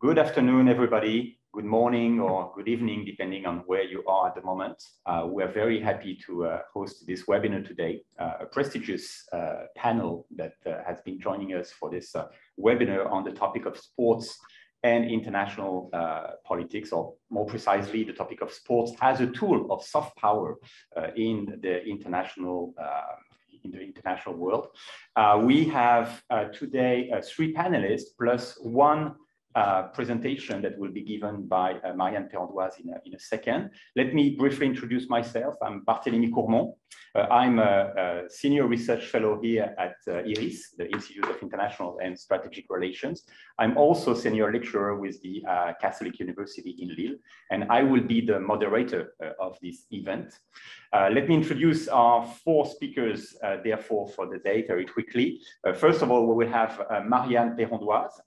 Good afternoon, everybody. Good morning or good evening, depending on where you are at the moment. We are very happy to host this webinar today, a prestigious panel that has been joining us for this webinar on the topic of sports and international politics, or more precisely, the topic of sports as a tool of soft power in the international world. We have today 3 panelists plus 1 presentation that will be given by Marianne Peron-Doise in a second. Let me briefly introduce myself. I'm Barthélémy Courmont. I'm a senior research fellow here at IRIS, the Institute of International and Strategic Relations. I'm also senior lecturer with the Catholic University in Lille, and I will be the moderator of this event. Let me introduce our 4 speakers, therefore, for the day very quickly. First of all, we will have Marianne Peron-Doise.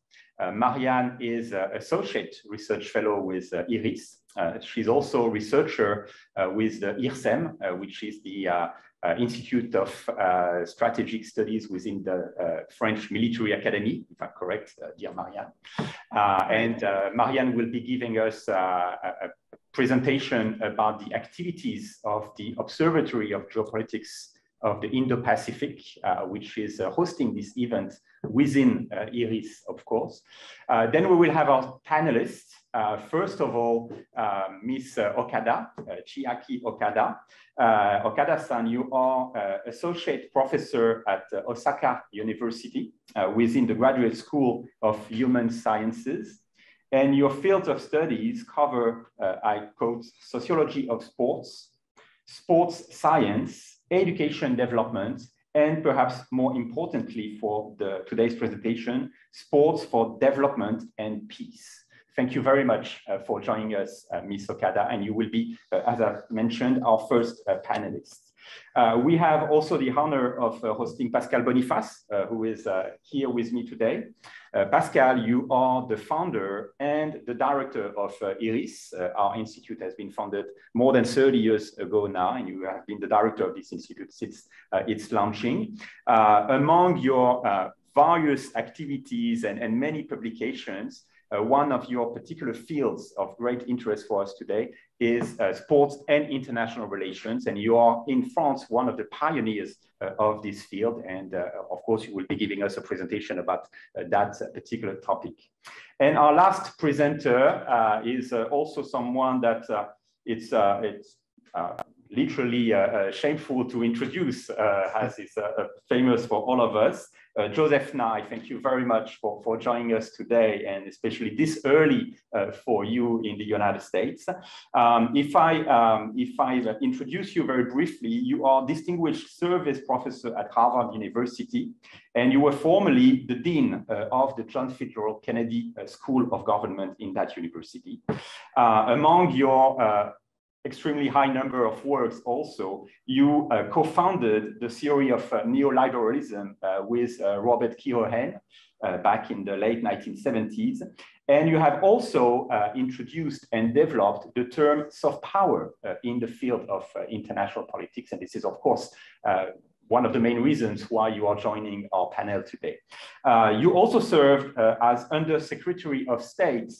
Marianne is Associate Research Fellow with IRIS. She's also a researcher with the IRSEM, which is the Institute of Strategic Studies within the French Military Academy, if I'm correct, dear Marianne. Marianne will be giving us a presentation about the activities of the Observatory of Geopolitics of the Indo-Pacific, which is hosting this event within IRIS, of course. Then we will have our panelists. First of all, Miss Okada, Chiaki Okada. Okada-san, you are Associate Professor at Osaka University within the Graduate School of Human Sciences. And your fields of studies cover, I quote, sociology of sports, sports science, education development, and perhaps more importantly for today's presentation, sports for development and peace. Thank you very much for joining us, Ms. Okada, and you will be, as I mentioned, our first panelist. We have also the honor of hosting Pascal Bonifas, who is here with me today. Pascal, you are the founder and the director of IRIS. Our institute has been founded more than 30 years ago now, and you have been the director of this institute since its launching. Among your various activities and many publications, one of your particular fields of great interest for us today is sports and international relations. And you are in France, one of the pioneers of this field. And of course, you will be giving us a presentation about that particular topic. And our last presenter is also someone that it's literally shameful to introduce, as is famous for all of us. Joseph Nye, thank you very much for joining us today, and especially this early for you in the United States. If I introduce you very briefly, you are Distinguished Service Professor at Harvard University, and you were formerly the Dean of the John Fitzgerald Kennedy School of Government in that university. Among your extremely high number of works also, you co-founded the theory of neoliberalism with Robert Keohane back in the late 1970s. And you have also introduced and developed the term soft power in the field of international politics. And this is, of course, one of the main reasons why you are joining our panel today. You also served as Under Secretary of State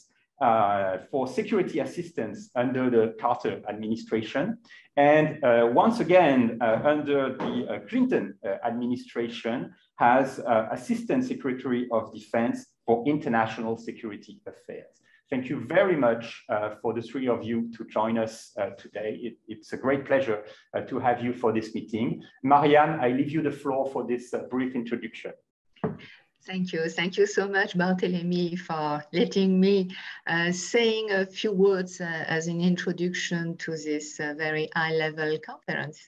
for security assistance under the Carter administration. And once again, under the Clinton administration, has Assistant Secretary of Defense for International Security Affairs. Thank you very much for the 3 of you to join us today. It's a great pleasure to have you for this meeting. Marianne, I leave you the floor for this brief introduction. Thank you. Thank you so much, Barthélémy, for letting me saying a few words as an introduction to this very high-level conference.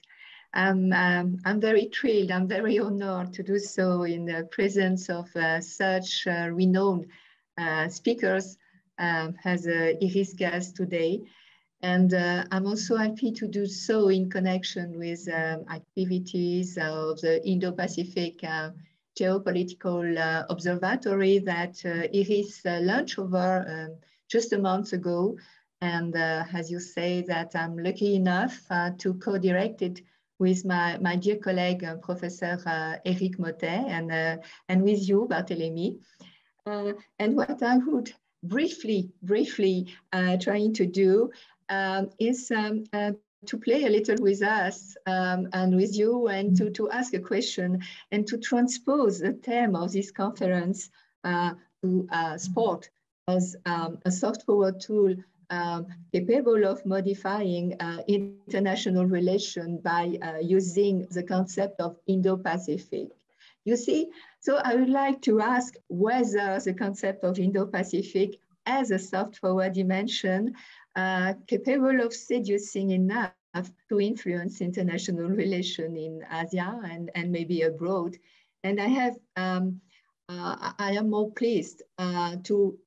I'm very thrilled, I'm very honored to do so in the presence of such renowned speakers as IRIS guest today. And I'm also happy to do so in connection with activities of the Indo-Pacific Geopolitical Observatory that IRIS launched over just a month ago. And as you say, that I'm lucky enough to co-direct it with my dear colleague, Professor Eric Motet, and with you, Barthélémy. And what I would briefly trying to do is to play a little with us and with you, and to ask a question and to transpose the theme of this conference to sport as a soft power tool capable of modifying international relations by using the concept of Indo-Pacific. You see, so I would like to ask whether the concept of Indo-Pacific as a soft power dimension capable of seducing enough to influence international relations in Asia and maybe abroad. And I am more pleased to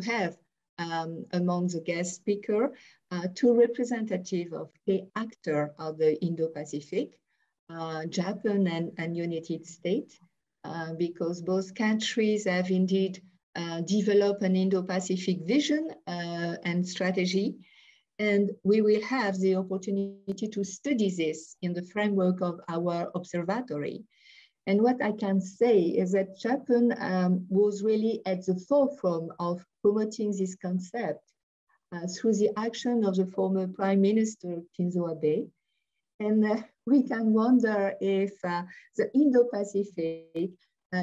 have among the guest speakers two representatives of the actors of the Indo-Pacific, Japan and United States, because both countries have indeed developed an Indo-Pacific vision and strategy. And we will have the opportunity to study this in the framework of our observatory. And what I can say is that Japan was really at the forefront of promoting this concept through the action of the former Prime Minister Shinzo Abe. And we can wonder if the Indo-Pacific,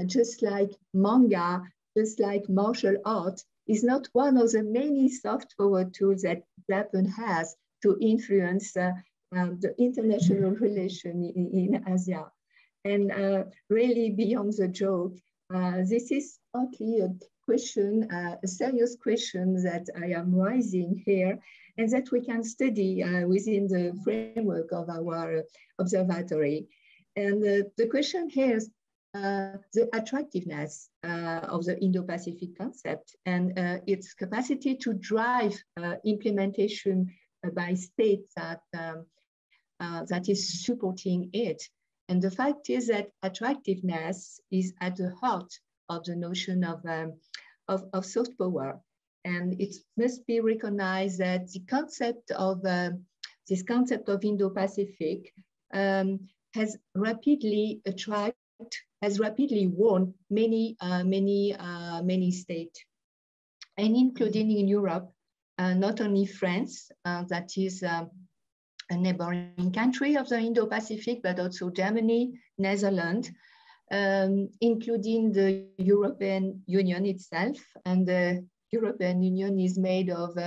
just like manga, just like martial art, is not one of the many soft power tools that Japan has to influence the international relation in Asia. And really beyond the joke, this is partly a question, a serious question that I am raising here, and that we can study within the framework of our observatory. And the question here is the attractiveness of the Indo-Pacific concept and its capacity to drive implementation by states that is supporting it. And the fact is that attractiveness is at the heart of the notion of soft power. And it must be recognized that the concept of this concept of Indo-Pacific has rapidly won many states, and including in Europe, not only France, that is a neighboring country of the Indo-Pacific, but also Germany, Netherlands, including the European Union itself. And the European Union is made of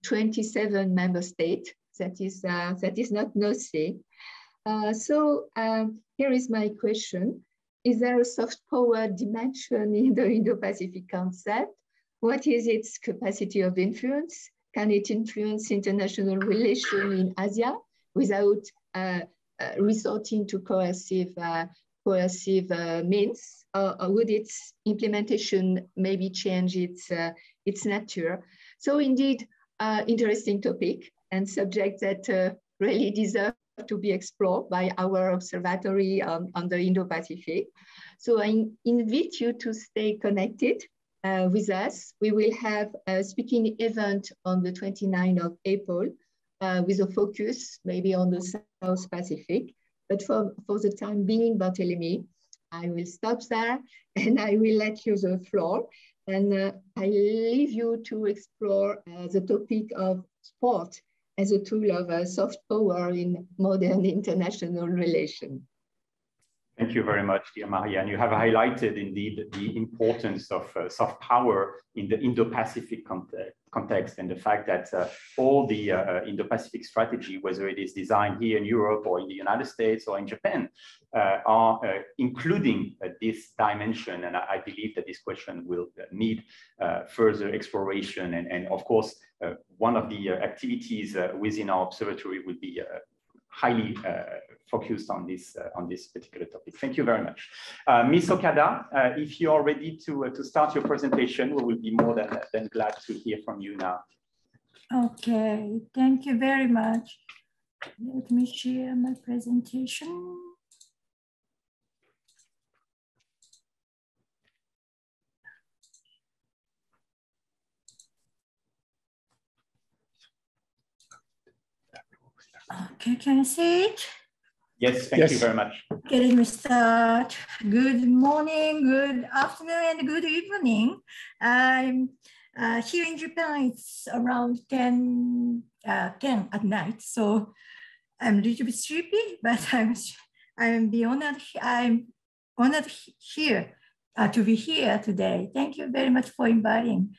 27 member states. That is not nothing. So here is my question. Is there a soft power dimension in the Indo-Pacific concept? What is its capacity of influence? Can it influence international relations in Asia without resorting to coercive means? Or would its implementation maybe change its nature? So indeed, interesting topic and subject that really deserve to be explored by our observatory on the Indo-Pacific. So I invite you to stay connected with us. We will have a speaking event on the 29th of April with a focus maybe on the South Pacific. But for the time being, Barthélémy, I will stop there and I will let you the floor. And I leave you to explore the topic of sport as a tool of soft power in modern international relations. Thank you very much, dear Marianne. You have highlighted indeed the importance of soft power in the Indo-Pacific context, and the fact that all the Indo-Pacific strategy, whether it is designed here in Europe or in the United States or in Japan, are including this dimension. And I believe that this question will need further exploration. And of course, one of the activities within our observatory will be highly focused on this particular topic. Thank you very much. Ms. Okada, if you are ready to start your presentation, we will be more than glad to hear from you now. Okay, thank you very much. Let me share my presentation. Okay, can you see it? Yes, thank you very much. Okay, let me start. Good morning, good afternoon, and good evening. I'm Here in Japan, it's around 10 at night. So I'm a little bit sleepy, but I'm honored here to be here today. Thank you very much for inviting.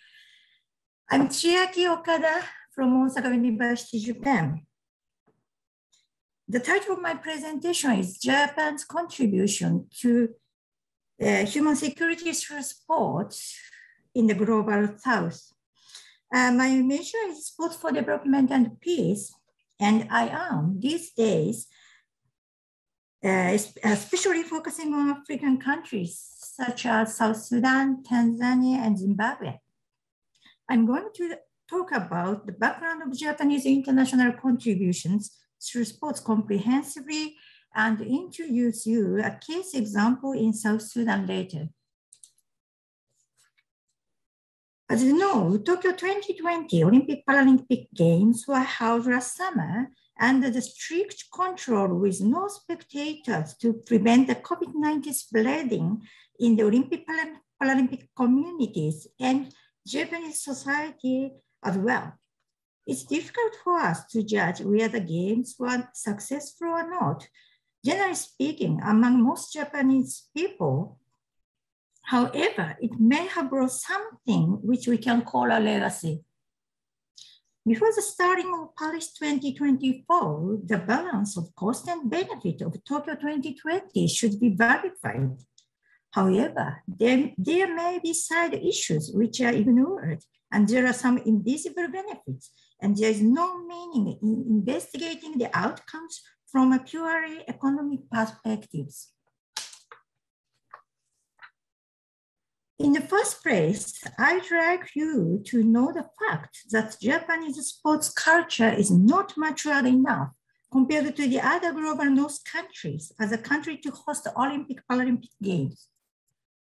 I'm Chiaki Okada from Osaka University, Japan. The title of my presentation is Japan's Contribution to Human Security through Sports in the Global South. My major is Sports for Development and Peace, and I am these days especially focusing on African countries such as South Sudan, Tanzania, and Zimbabwe. I'm going to talk about the background of Japanese international contributions through sports comprehensively and introduce you a case example in South Sudan later. As you know, Tokyo 2020 Olympic Paralympic Games were held last summer under the strict control with no spectators to prevent the COVID-19 spreading in the Olympic Paralympic communities and Japanese society as well. It's difficult for us to judge whether the games were successful or not. Generally speaking, among most Japanese people, however, it may have brought something which we can call a legacy. Before the starting of Paris 2024, the balance of cost and benefit of Tokyo 2020 should be verified. However, there may be side issues which are ignored, and there are some invisible benefits, and there is no meaning in investigating the outcomes from a purely economic perspectives. In the first place, I'd like you to know the fact that Japanese sports culture is not mature enough compared to the other global North countries as a country to host the Olympic Paralympic Games.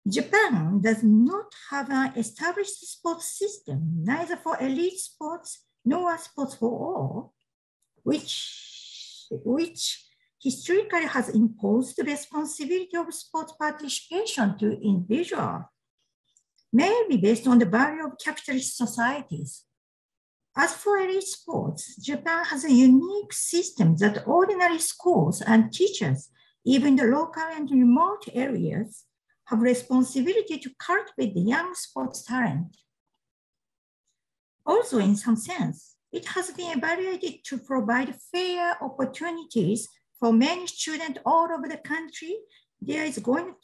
Japan does not have an established sports system, neither for elite sports nor sports for all, which historically has imposed the responsibility of sports participation to individuals, maybe based on the value of capitalist societies. As for elite sports, Japan has a unique system that ordinary schools and teachers, even the local and remote areas, have responsibility to cultivate the young sports talent. Also, in some sense, it has been evaluated to provide fair opportunities for many students all over the country. There is going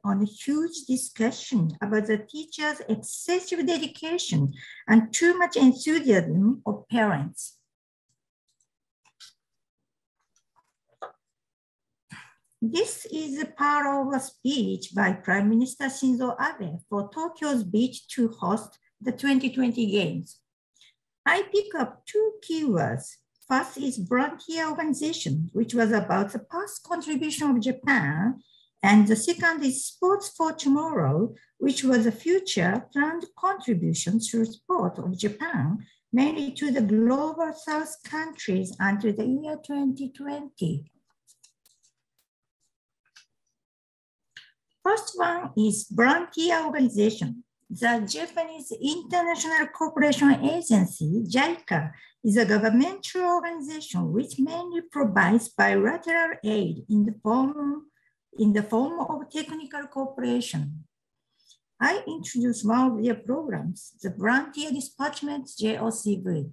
on a huge discussion about the teachers' excessive dedication and too much enthusiasm of parents. This is a part of a speech by Prime Minister Shinzo Abe for Tokyo's bid to host the 2020 Games. I pick up two keywords. First is volunteer organization, which was about the past contribution of Japan. And the second is sports for tomorrow, which was a future planned contribution through sport of Japan, mainly to the global South countries until the year 2020. First one is volunteer organization. The Japanese International Cooperation Agency, JICA, is a governmental organization which mainly provides bilateral aid in the form of technical cooperation. I introduced one of their programs, the Volunteer Dispatchment JOCV.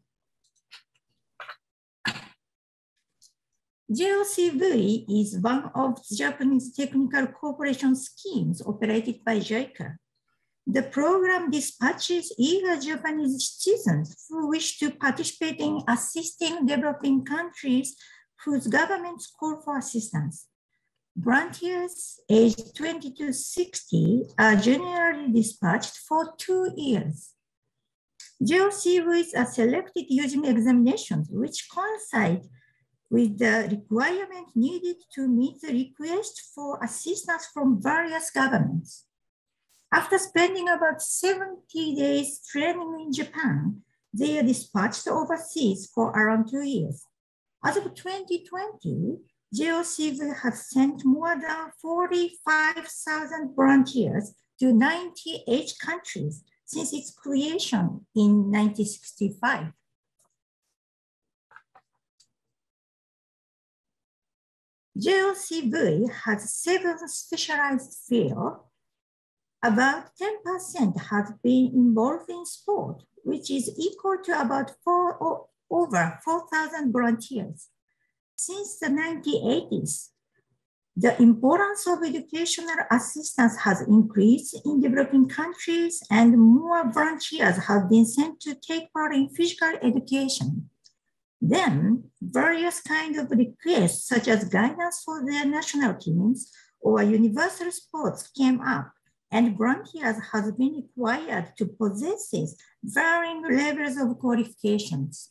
JOCV is one of the Japanese technical cooperation schemes operated by JICA. The program dispatches eager Japanese citizens who wish to participate in assisting developing countries whose governments call for assistance. Volunteers aged 20 to 60 are generally dispatched for 2 years. JOCVs are selected using examinations which coincide with the requirement needed to meet the request for assistance from various governments. After spending about 70 days training in Japan, they are dispatched overseas for around 2 years. As of 2020, JOCV has sent more than 45,000 volunteers to 98 countries since its creation in 1965. JOCV has 7 specialized fields. About 10% has been involved in sport, which is equal to about over 4,000 volunteers. Since the 1980s, the importance of educational assistance has increased in developing countries, and more volunteers have been sent to take part in physical education. Then, various kinds of requests, such as guidance for their national teams or universal sports, came up, and volunteers have been required to possess varying levels of qualifications.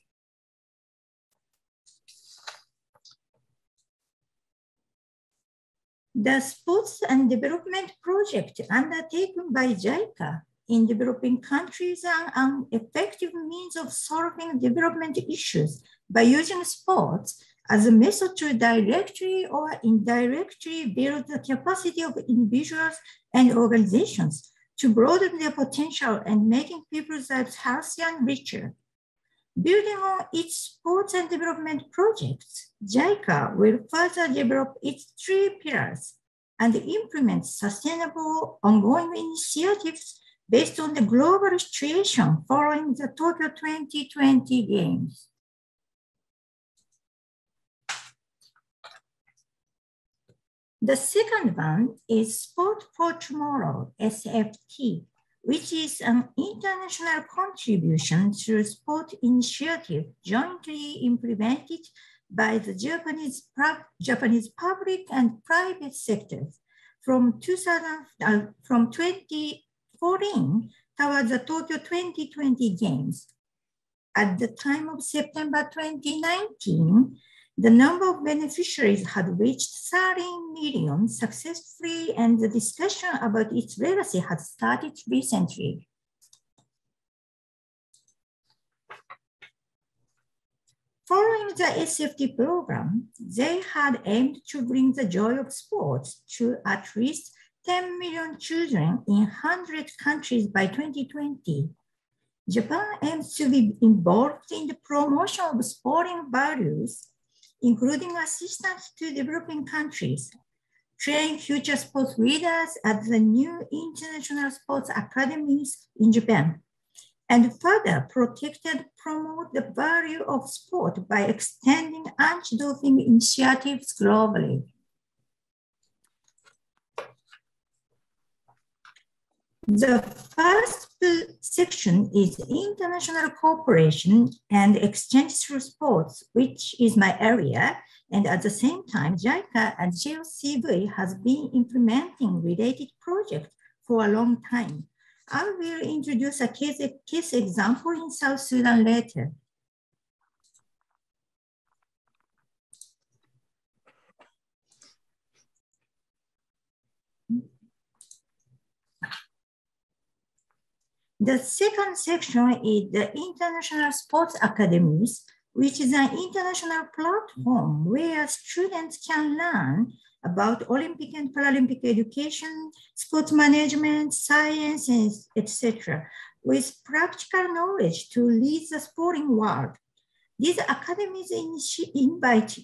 The sports and development project undertaken by JICA in developing countries are an effective means of solving development issues by using sports as a method to directly or indirectly build the capacity of individuals and organizations to broaden their potential and making people's lives healthier and richer. Building on its sports and development projects, JICA will further develop its 3 pillars and implement sustainable ongoing initiatives based on the global situation following the Tokyo 2020 Games. The second one is Sport for Tomorrow, SFT, which is an international contribution to a sport initiative jointly implemented by the Japanese public and private sectors from 2014 towards the Tokyo 2020 Games. At the time of September 2019, the number of beneficiaries had reached 30 million successfully, and the discussion about its legacy had started recently. Following the SFT program, they had aimed to bring the joy of sports to at least 10 million children in 100 countries by 2020. Japan aims to be involved in the promotion of sporting values, including assistance to developing countries, train future sports leaders at the new international sports academies in Japan, and further protect and promote the value of sport by extending anti-doping initiatives globally. The first section is international cooperation and exchange through sports, which is my area. And at the same time, JICA and JOCV has been implementing related projects for a long time. I will introduce a case example in South Sudan later. The second section is the International Sports Academies, which is an international platform where students can learn about Olympic and Paralympic education, sports management, science, etc., with practical knowledge to lead the sporting world. These academies invite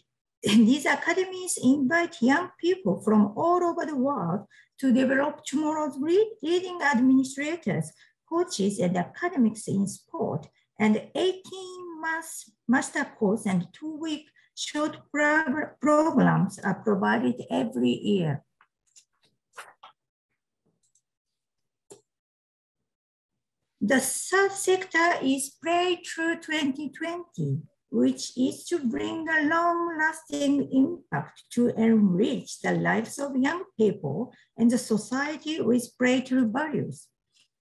young people from all over the world to develop tomorrow's leading administrators, coaches, and academics in sport, and 18-month master course and 2-week short programs are provided every year. The third sector is Play Through 2020, which is to bring a long-lasting impact to enrich the lives of young people and the society with play-through values.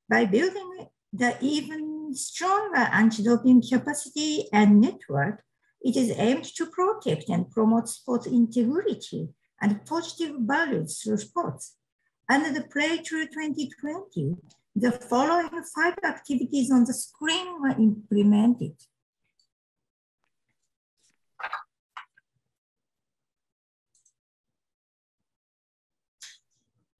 By building the even stronger anti-doping capacity and network, it is aimed to protect and promote sports integrity and positive values through sports. Under the Play Through 2020, the following 5 activities on the screen were implemented.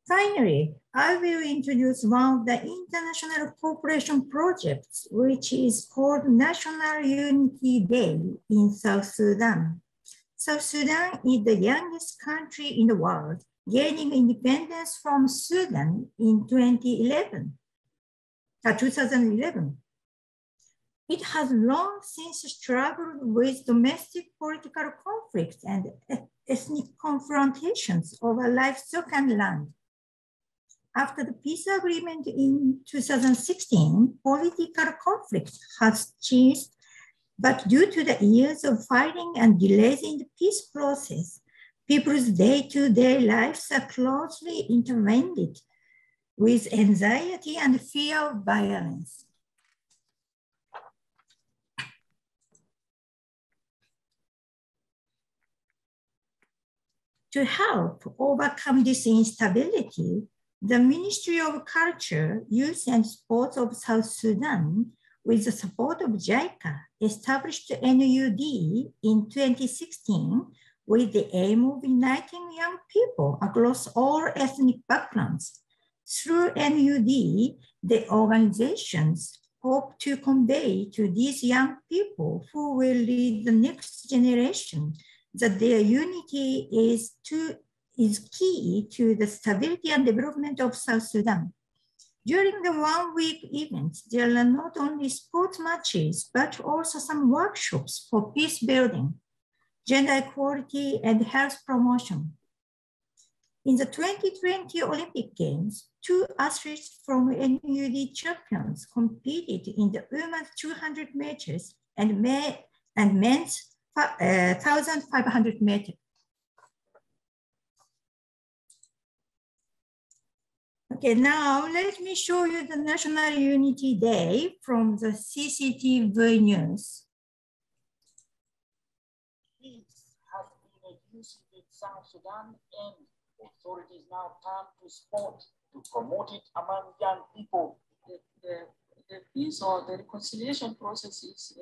Finally, I will introduce one of the international cooperation projects, which is called National Unity Day in South Sudan. South Sudan is the youngest country in the world, gaining independence from Sudan in 2011. It has long since struggled with domestic political conflicts and ethnic confrontations over livestock and land. After the peace agreement in 2016, political conflict has ceased, but due to the years of fighting and delays in the peace process, people's day-to-day lives are closely intertwined with anxiety and fear of violence. To help overcome this instability, the Ministry of Culture, Youth and Sports of South Sudan, with the support of JICA, established NUD in 2016 with the aim of uniting young people across all ethnic backgrounds. Through NUD, the organizations hope to convey to these young people who will lead the next generation that their unity is key to the stability and development of South Sudan. During the one-week event, there are not only sports matches, but also some workshops for peace building, gender equality, and health promotion. In the 2020 Olympic Games, 2 athletes from NUD champions competed in the women's 200 meters and men's 1,500 meters. Okay, now let me show you the National Unity Day from the CCTV news. Peace has been elusive in South Sudan, and authorities now turn to sport to promote it among young people. The peace or the reconciliation process is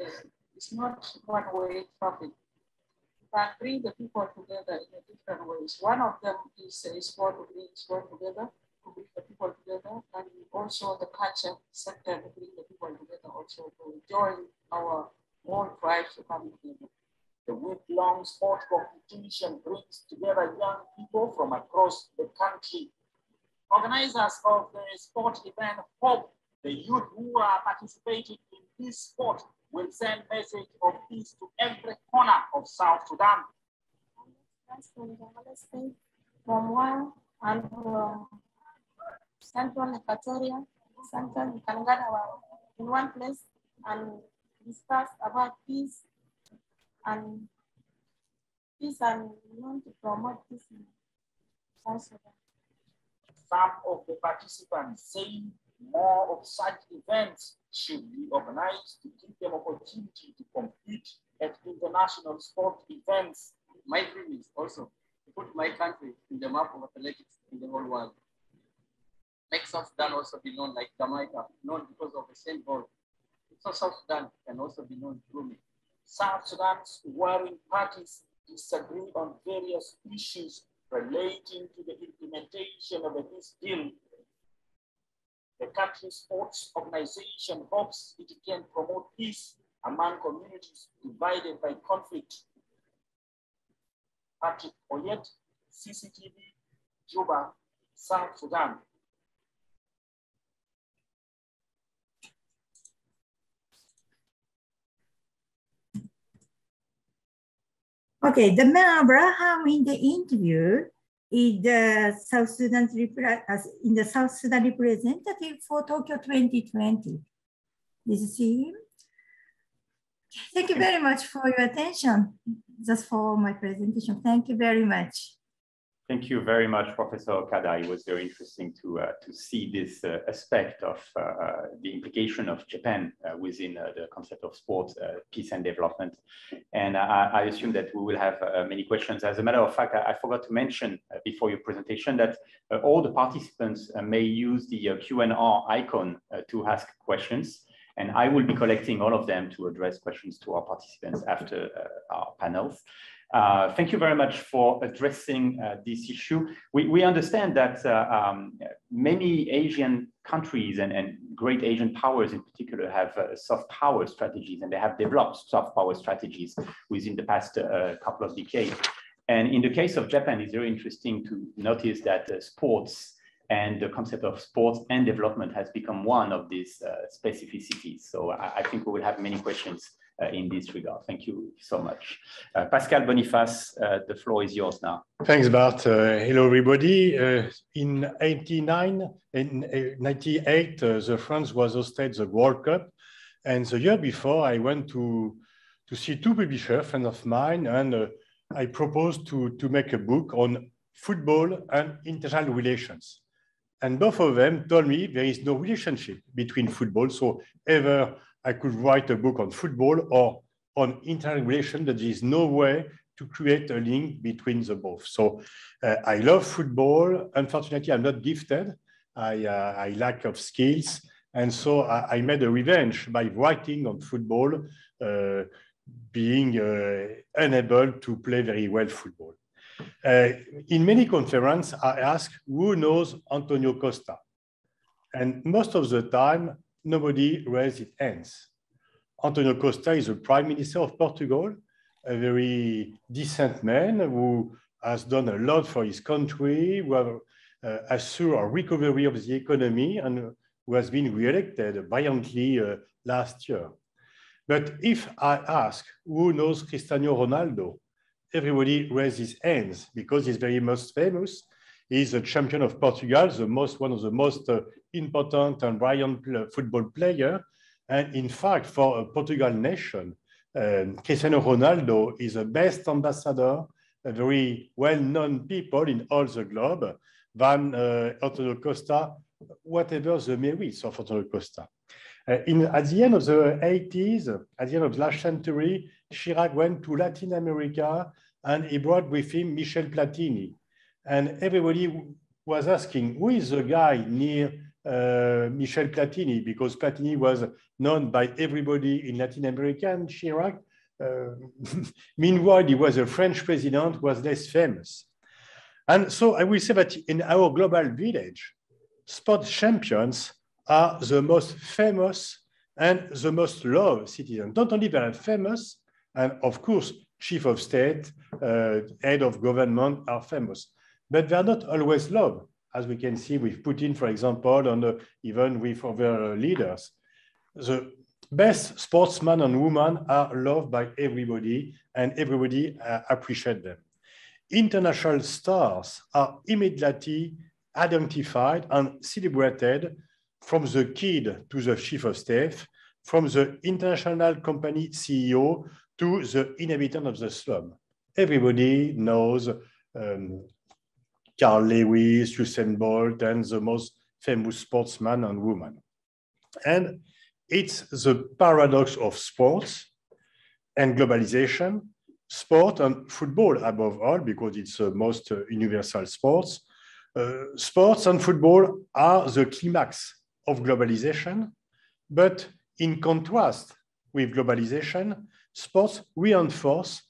not one-way traffic. You can bring the people together in different ways. One of them is sport to bring sport together, to bring the people together, and also the culture sector to bring the people together, also to join our own tribes to come together. The week-long sport competition brings together young people from across the country. Organizers of the sport event hope the youth who are participating in this sport will send message of peace to every corner of South Sudan. From one and Central Equatoria, Central, we can gather in one place and discuss about peace and we want to promote peace in South Sudan. Some of the participants say more of such events should be organized to give them opportunity to compete at international sport events. My dream is also to put my country in the map of athletics in the whole world. Make South Sudan also be known like Jamaica, known because of the same goal. So South Sudan can also be known through me. South Sudan's warring parties disagree on various issues relating to the implementation of the peace deal. The country's sports organization hopes it can promote peace among communities divided by conflict. Patrick Oyet, CCTV, Juba, South Sudan. Okay, the man Abraham in the interview is the South Sudan representative for Tokyo 2020. Did you see him? Thank you very much for your attention. Just for my presentation. Thank you very much. Thank you very much, Professor Okada. It was very interesting to see this aspect of the implication of Japan within the concept of sport, peace and development. And I assume that we will have many questions. As a matter of fact, I forgot to mention before your presentation that all the participants may use the Q&R icon to ask questions. And I will be collecting all of them to address questions to our participants after our panels. Thank you very much for addressing this issue. We understand that many Asian countries and great Asian powers in particular have soft power strategies, and they have developed soft power strategies within the past couple of decades. And in the case of Japan, it's very interesting to notice that sports and the concept of sports and development has become one of these specificities. So I think we will have many questions in this regard. Thank you so much. Pascal Bonifas, the floor is yours now. Thanks, Bart. Hello, everybody. In 98, the France was hosted the World Cup. And the year before, I went to see two publishers, friends of mine, and I proposed to make a book on football and international relations. And both of them told me there is no relationship between football. So either I could write a book on football or on international relations, that there is no way to create a link between the both. So I love football. Unfortunately, I'm not gifted. I lack of skills. And so I made a revenge by writing on football, being unable to play very well football. In many conferences, I ask, who knows Antonio Costa? And most of the time, nobody raised its hands. Antonio Costa is the Prime Minister of Portugal, a very decent man who has done a lot for his country, who has assured a recovery of the economy, and who has been re-elected violently last year. But if I ask, who knows Cristiano Ronaldo? Everybody raises his hands because he's very most famous. He's a champion of Portugal, one of the most important and brilliant football player. And in fact, for a Portugal nation, Cristiano Ronaldo is the best ambassador, a very well-known people in all the globe, than Antonio Costa, whatever the merits of Antonio Costa. At the end of the 80s, at the end of the last century, Chirac went to Latin America and he brought with him Michel Platini. And everybody was asking, who is the guy near Michel Platini? Because Platini was known by everybody in Latin America, and Chirac, meanwhile, he was a French president, was less famous. And so I will say that in our global village, sports champions are the most famous and the most loved citizens. Not only they are famous, and of course, chief of state, head of government are famous, but they are not always loved, as we can see with Putin, for example, and even with other leaders. The best sportsmen and women are loved by everybody, and everybody appreciates them. International stars are immediately identified and celebrated, from the kid to the chief of staff, from the international company CEO to the inhabitant of the slum. Everybody knows Carl Lewis, Usain Bolt, and the most famous sportsman and woman. And it's the paradox of sports and globalization, sport and football above all, because it's the most universal sports. Sports and football are the climax of globalization, but in contrast with globalization, sports reinforce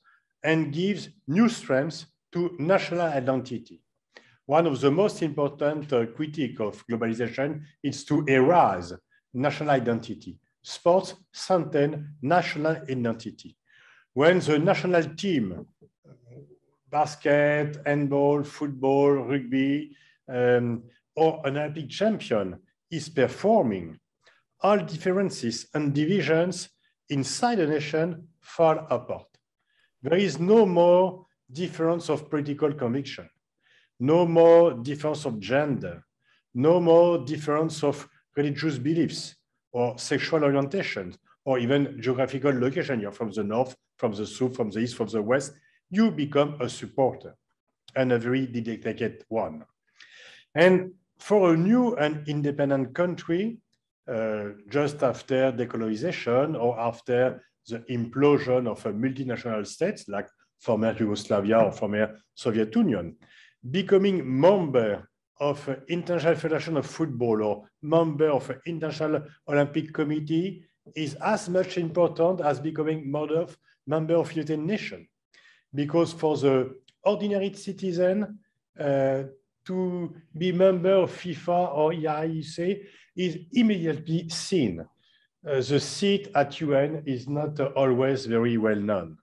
and gives new strengths to national identity. One of the most important critiques of globalization is to erase national identity. Sports strengthen national identity. When the national team, basket, handball, football, rugby, or an Olympic champion is performing, all differences and divisions inside a nation fall apart. There is no more difference of political conviction, no more difference of gender, no more difference of religious beliefs or sexual orientation, or even geographical location. You're from the north, from the south, from the east, from the west. You become a supporter, and a very dedicated one. And for a new and independent country, just after decolonization or after the implosion of a multinational states like former Yugoslavia or former Soviet Union, becoming member of an International Federation of Football or member of an International Olympic Committee is as much important as becoming member of United Nations. because for the ordinary citizen, to be member of FIFA or IAIC is immediately seen. The seat at UN is not always very well known.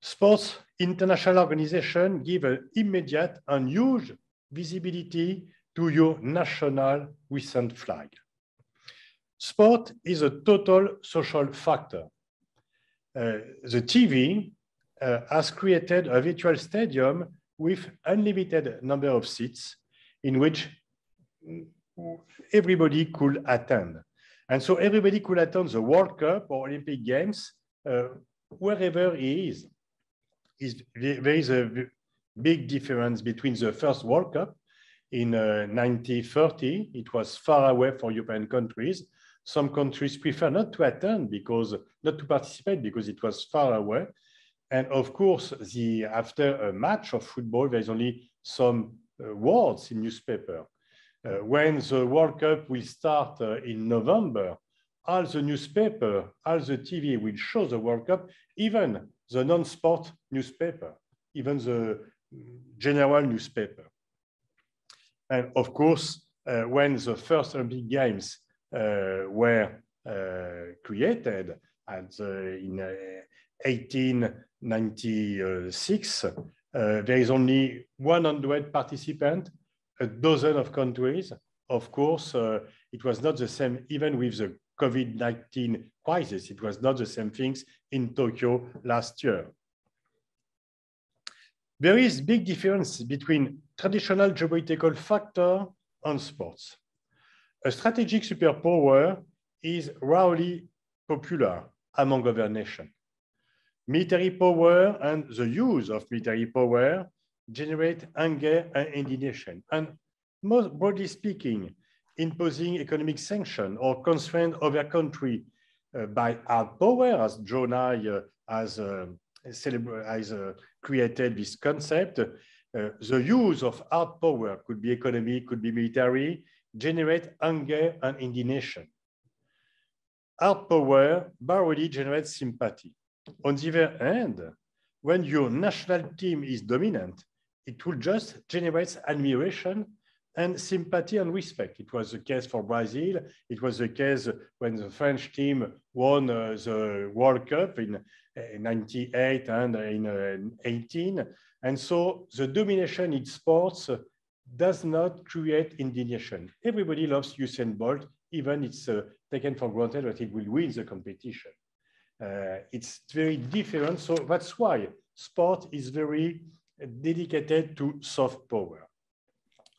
Sports international organizations give an immediate and huge visibility to your national recent flag. Sport is a total social factor. The TV has created a virtual stadium with unlimited number of seats in which everybody could attend. And so everybody could attend the World Cup or Olympic Games wherever he is. There is a big difference between the first World Cup in 1930. It was far away for European countries. Some countries prefer not to attend not to participate because it was far away. And of course, after a match of football, there's only some words in newspaper. When the World Cup will start in November, all the newspaper, all the TV will show the World Cup, even the non-sport newspaper, even the general newspaper. And of course, when the first Olympic Games were created in 1896, there is only 100 participants, a dozen of countries. Of course, it was not the same, even with the COVID-19 crisis, it was not the same things in Tokyo last year. There is big difference between traditional geopolitical factor and sports. A strategic superpower is rarely popular among other nations. Military power and the use of military power generate anger and indignation. And most broadly speaking, imposing economic sanction or constraint other country by hard power, as Jonah has created this concept, the use of hard power, could be economic, could be military, generate anger and indignation. Hard power barely generates sympathy. On the other hand, when your national team is dominant, it will just generate admiration and sympathy and respect. It was the case for Brazil. It was the case when the French team won the World Cup in 98 and in 18. And so the domination in sports does not create indignation. Everybody loves Usain Bolt, even it's taken for granted that he will win the competition. It's very different. So that's why sport is very dedicated to soft power.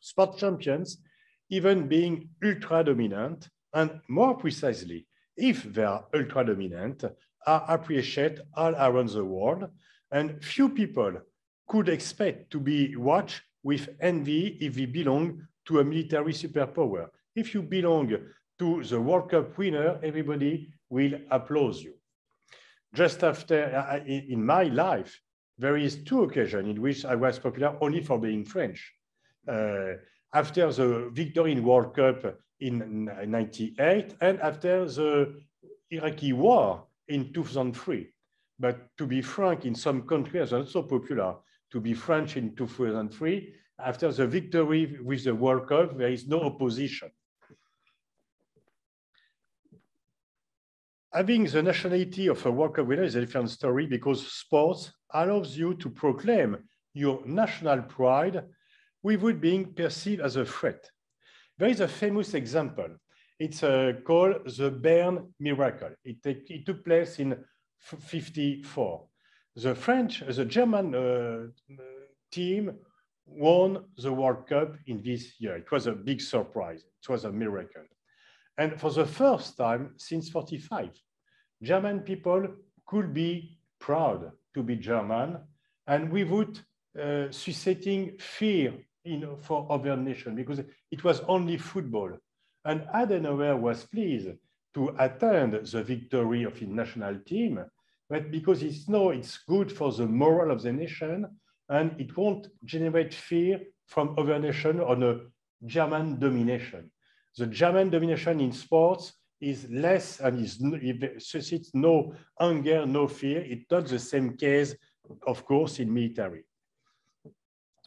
Sport champions, even being ultra dominant, and more precisely, if they are ultra dominant, are appreciated all around the world, and few people could expect to be watched with envy if they belong to a military superpower. If you belong to the World Cup winner, everybody will applaud you. Just after, in my life, there is 2 occasions in which I was popular only for being French. After the victory in World Cup in 98 and after the Iraqi war in 2003. But to be frank, in some countries, it's not so popular to be French in 2003. After the victory with the World Cup, there is no opposition. Having the nationality of a World Cup winner is a different story because sports allows you to proclaim your national pride without being perceived as a threat. There is a famous example. It's called the Bern Miracle. It took place in 1954. The German team won the World Cup in this year. It was a big surprise. It was a miracle. And for the first time since 1945, German people could be proud to be German and without susciting fear for other nations, because it was only football. And Adenauer was pleased to attend the victory of his national team, but because it's good for the morale of the nation and it won't generate fear from other nations on a German domination. The German domination in sports is less and it suscits no anger, no fear. It's not the same case, of course, in military.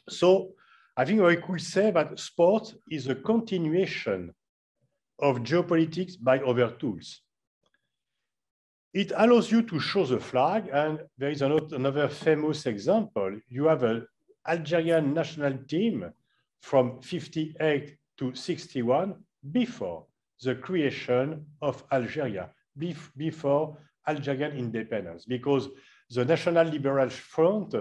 So I think I could say that sport is a continuation of geopolitics by other tools. It allows you to show the flag, and there is another famous example. You have an Algerian national team from 58 to 61 before the creation of Algeria, before Algerian independence, because the National Liberal Front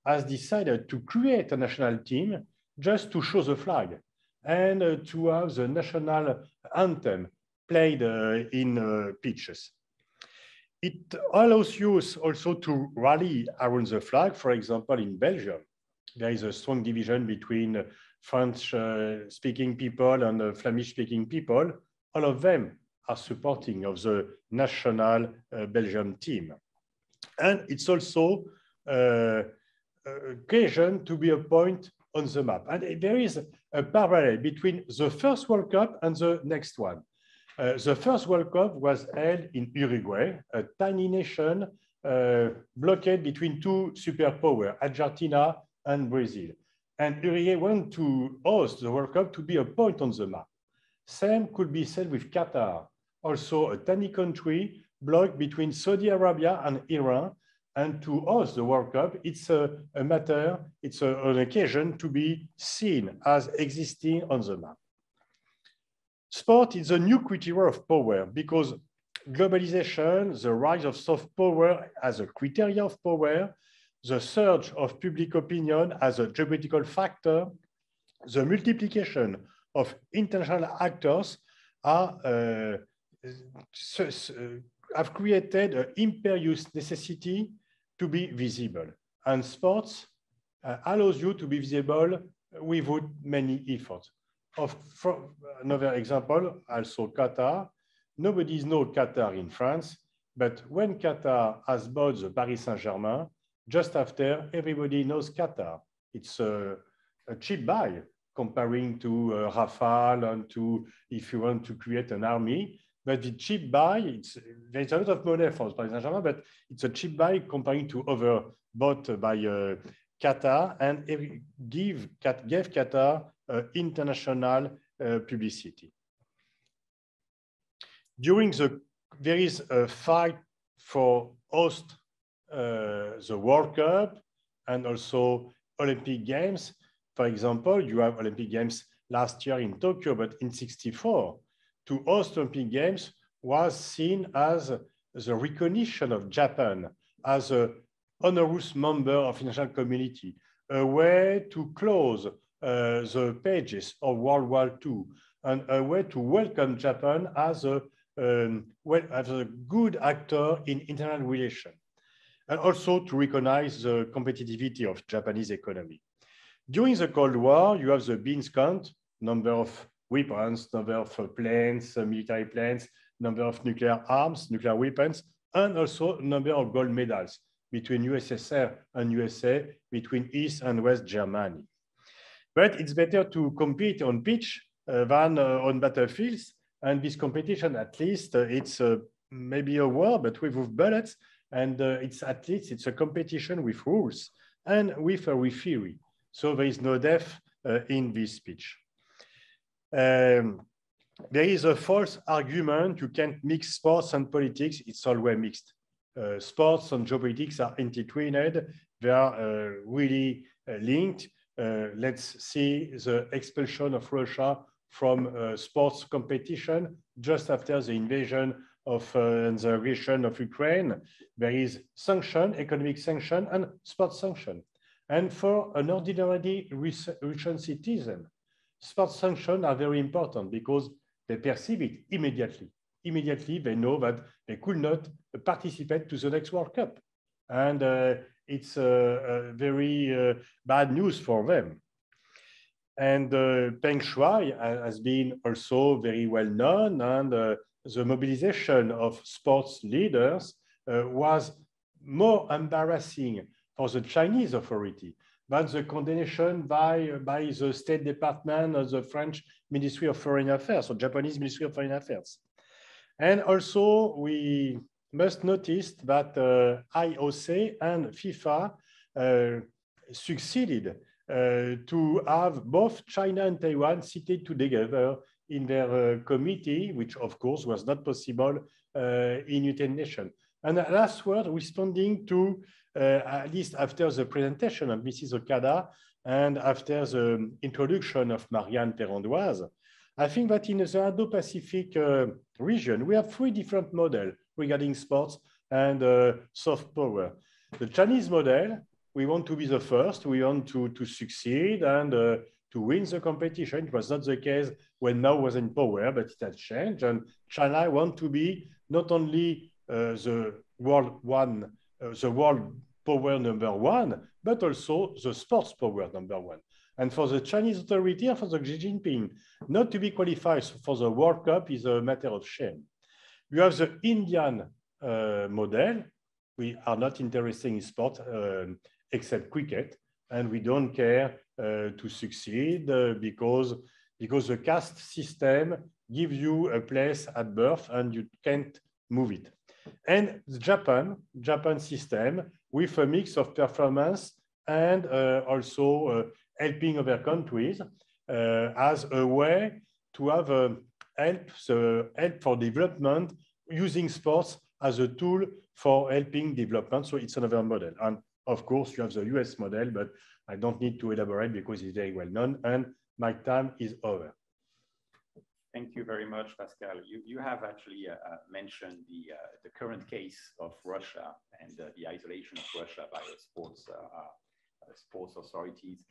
has decided to create a national team just to show the flag and to have the national anthem played in pitches. It allows you also to rally around the flag. For example, in Belgium, there is a strong division between French-speaking people and Flemish-speaking people. All of them are supporting of the national Belgian team. And it's also occasion to be a point on the map. And there is a parallel between the first World Cup and the next one. The first World Cup was held in Uruguay, a tiny nation blocked between two superpowers, Argentina and Brazil. And Uruguay wanted to host the World Cup to be a point on the map. Same could be said with Qatar, also a tiny country blocked between Saudi Arabia and Iran. And to host the World Cup, it's a matter, it's an occasion to be seen as existing on the map. Sport is a new criteria of power because globalization, the rise of soft power as a criteria of power, the surge of public opinion as a geopolitical factor, the multiplication of international actors have created an imperious necessity to be visible. And sports allows you to be visible without many efforts. Another example, also Qatar. Nobody knows Qatar in France, but when Qatar has bought the Paris Saint-Germain, just after, everybody knows Qatar. It's a cheap buy comparing to Rafale and to, if you want to create an army. But the cheap buy, there's a lot of money for Paris Saint-Germain, but it's a cheap buy comparing to other bought by Qatar, and gave Qatar international publicity. There is a fight for host the World Cup and also Olympic Games. For example, you have Olympic Games last year in Tokyo, but in '64, to host Olympic Games was seen as the recognition of Japan as an honorous member of the international community, a way to close the pages of World War II, and a way to welcome Japan as a good actor in international relations, and also to recognize the competitivity of Japanese economy. During the Cold War, you have the beans count, number of weapons, number of planes, military planes, number of nuclear arms, nuclear weapons, and also number of gold medals between USSR and USA, between East and West Germany. But it's better to compete on pitch than on battlefields. And this competition, at least, it's maybe a war, but with bullets. And it's at least it's a competition with rules and with a referee. So there is no death in this speech. There is a false argument you can't mix sports and politics. It's always mixed. Sports and geopolitics are intertwined. They are really linked. Let's see the expulsion of Russia from sports competition just after the invasion of and the aggression of Ukraine. There is sanction, economic sanction, and sports sanction. And for an ordinary Russian citizen, sports sanctions are very important because they perceive it immediately. Immediately, they know that they could not participate to the next World Cup. And it's very bad news for them. And Peng Shuai has been also very well known, and the mobilization of sports leaders was more embarrassing for the Chinese authority than the condemnation by the State Department of the French Ministry of Foreign Affairs or Japanese Ministry of Foreign Affairs. And also, we must notice that IOC and FIFA succeeded to have both China and Taiwan seated together in their committee, which of course was not possible in United Nations. And the last word, responding to, at least after the presentation of Mrs. Okada and after the introduction of Marianne Peron-Doise, I think that in the Indo-Pacific region, we have three different models regarding sports and soft power. The Chinese model, we want to be the first, we want to succeed and to win the competition. It was not the case when Mao was in power, but it has changed. And China wants to be not only the world power number one, but also the sports power number one. And for the Chinese authority and for the Xi Jinping, not to be qualified for the World Cup is a matter of shame. You have the Indian model. We are not interested in sport except cricket, and we don't care to succeed because the caste system gives you a place at birth and you can't move it. And the Japan system with a mix of performance and also helping other countries as a way to have help for development using sports as a tool for helping development. So it's another model. And of course, you have the US model, but I don't need to elaborate because it's very well known. And my time is over. Thank you very much, Pascal. You have actually mentioned the current case of Russia and the isolation of Russia by the sports authorities.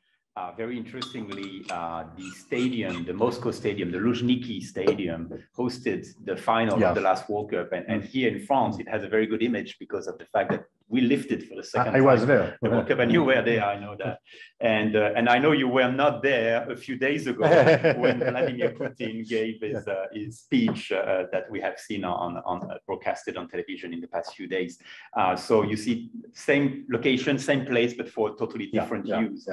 Very interestingly, the stadium, the Moscow stadium, the Luzhniki stadium, hosted the final of the last World Cup. And here in France, it has a very good image because of the fact that we lifted for the second time. I was there. The World Cup, and you were there, I know that. And I know you were not there a few days ago when Vladimir Putin gave his speech that we have seen broadcasted on television in the past few days. So you see, same location, same place, but for totally different use.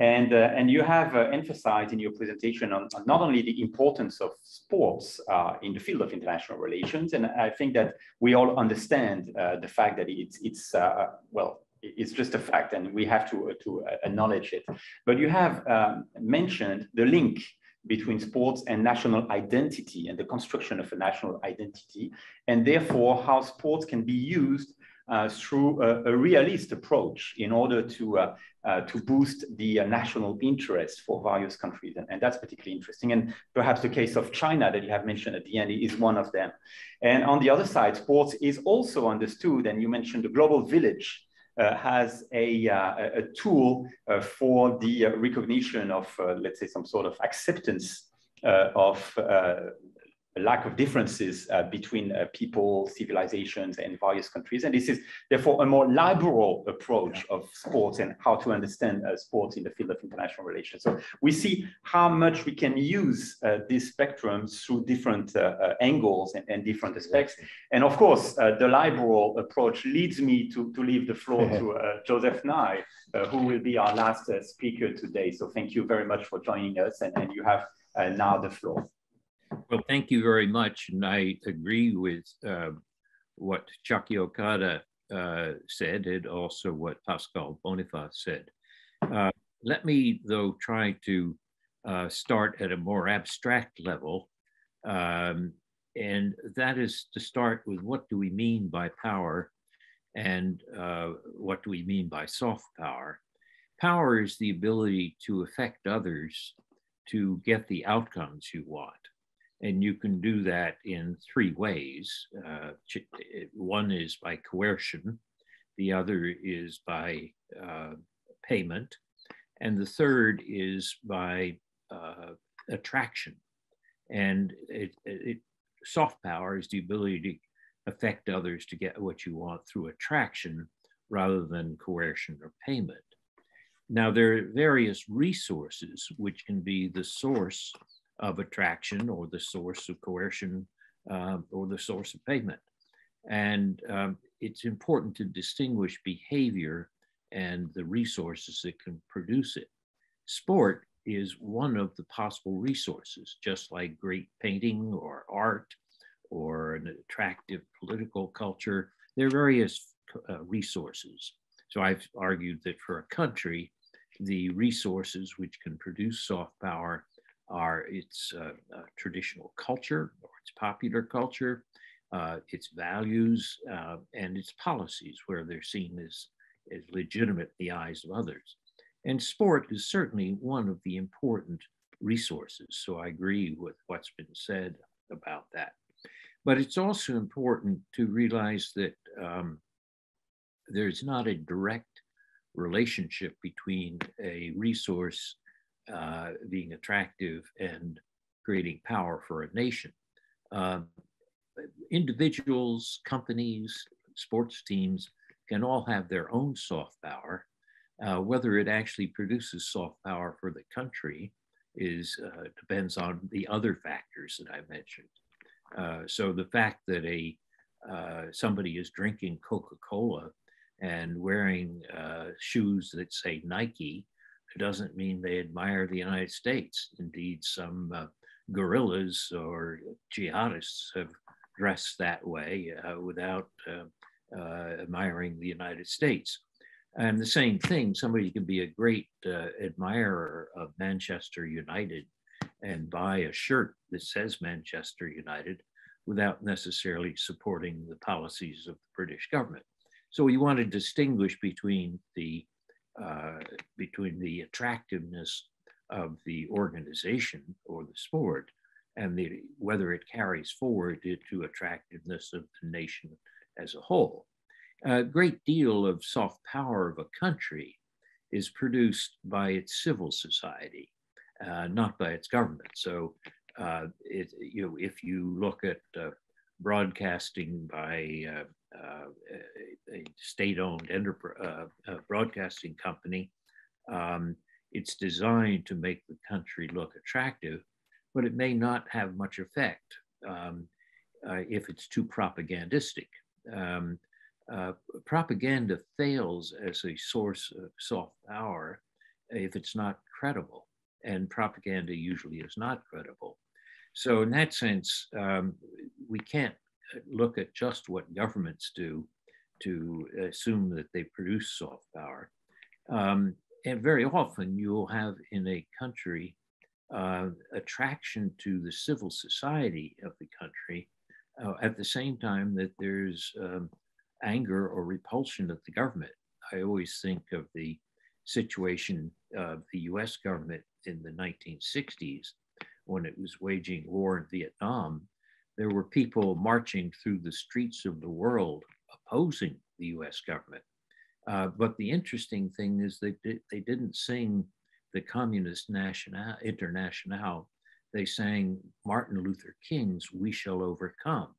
And you have emphasized in your presentation on not only the importance of sports in the field of international relations, and I think that we all understand the fact that it's just a fact and we have to acknowledge it. But you have mentioned the link between sports and national identity and the construction of a national identity, and therefore how sports can be used through a realist approach in order to boost the national interest for various countries. And that's particularly interesting. And perhaps the case of China that you have mentioned at the end is one of them. And on the other side, sports is also understood, and you mentioned the global village has a tool for the recognition of, let's say, some sort of acceptance of lack of differences between people, civilizations, and various countries. And this is therefore a more liberal approach of sports and how to understand sports in the field of international relations. So we see how much we can use this spectrum through different angles and different aspects. And of course, the liberal approach leads me to leave the floor to Joseph Nye, who will be our last speaker today. So thank you very much for joining us, and you have now the floor. Well, thank you very much. And I agree with what Chiaki Okada said and also what Pascal Bonifas said. Let me, though, try to start at a more abstract level. And that is to start with what do we mean by power and what do we mean by soft power? Power is the ability to affect others to get the outcomes you want. And you can do that in three ways. One is by coercion, the other is by payment, and the third is by attraction. And soft power is the ability to affect others to get what you want through attraction rather than coercion or payment. Now, there are various resources which can be the source of attraction or the source of coercion or the source of payment. And it's important to distinguish behavior and the resources that can produce it. Sport is one of the possible resources, just like great painting or art or an attractive political culture. There are various resources. So I've argued that for a country, the resources which can produce soft power are its traditional culture or its popular culture, its values, and its policies, where they're seen as legitimate in the eyes of others. And sport is certainly one of the important resources. So I agree with what's been said about that. But it's also important to realize that there's not a direct relationship between a resource being attractive and creating power for a nation. Individuals, companies, sports teams can all have their own soft power. Whether it actually produces soft power for the country depends on the other factors that I mentioned. So the fact that somebody is drinking Coca-Cola and wearing shoes that say Nike doesn't mean they admire the United States. Indeed, some guerrillas or jihadists have dressed that way without admiring the United States. And the same thing, somebody can be a great admirer of Manchester United and buy a shirt that says Manchester United without necessarily supporting the policies of the British government. So we want to distinguish between the attractiveness of the organization or the sport and whether it carries forward to attractiveness of the nation as a whole. A great deal of soft power of a country is produced by its civil society, not by its government. So, if you look at broadcasting by a state-owned broadcasting company, it's designed to make the country look attractive, but it may not have much effect if it's too propagandistic. Propaganda fails as a source of soft power if it's not credible, and propaganda usually is not credible. So in that sense, we can't look at just what governments do to assume that they produce soft power. And very often you'll have in a country attraction to the civil society of the country at the same time that there's anger or repulsion of the government. I always think of the situation of the US government in the 1960s when it was waging war in Vietnam. There were people marching through the streets of the world opposing the US government. But the interesting thing is that they didn't sing the Communist Internationale. They sang Martin Luther King's "We Shall Overcome."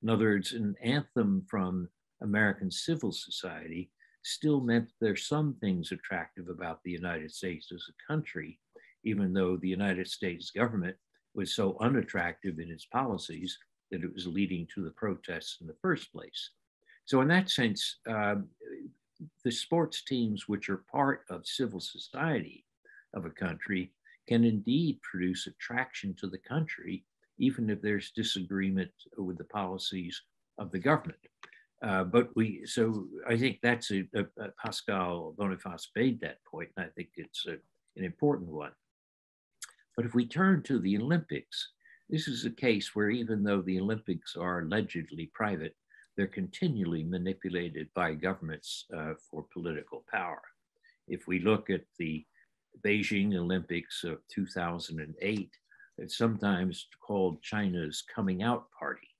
In other words, an anthem from American civil society still meant there's some things attractive about the United States as a country, even though the United States government was so unattractive in its policies that it was leading to the protests in the first place. So in that sense, the sports teams, which are part of civil society of a country, can indeed produce attraction to the country, even if there's disagreement with the policies of the government. So I think that's Pascal Bonifas made that point, and I think it's an important one. But if we turn to the Olympics, this is a case where even though the Olympics are allegedly private, they're continually manipulated by governments for political power. If we look at the Beijing Olympics of 2008, it's sometimes called China's coming out party,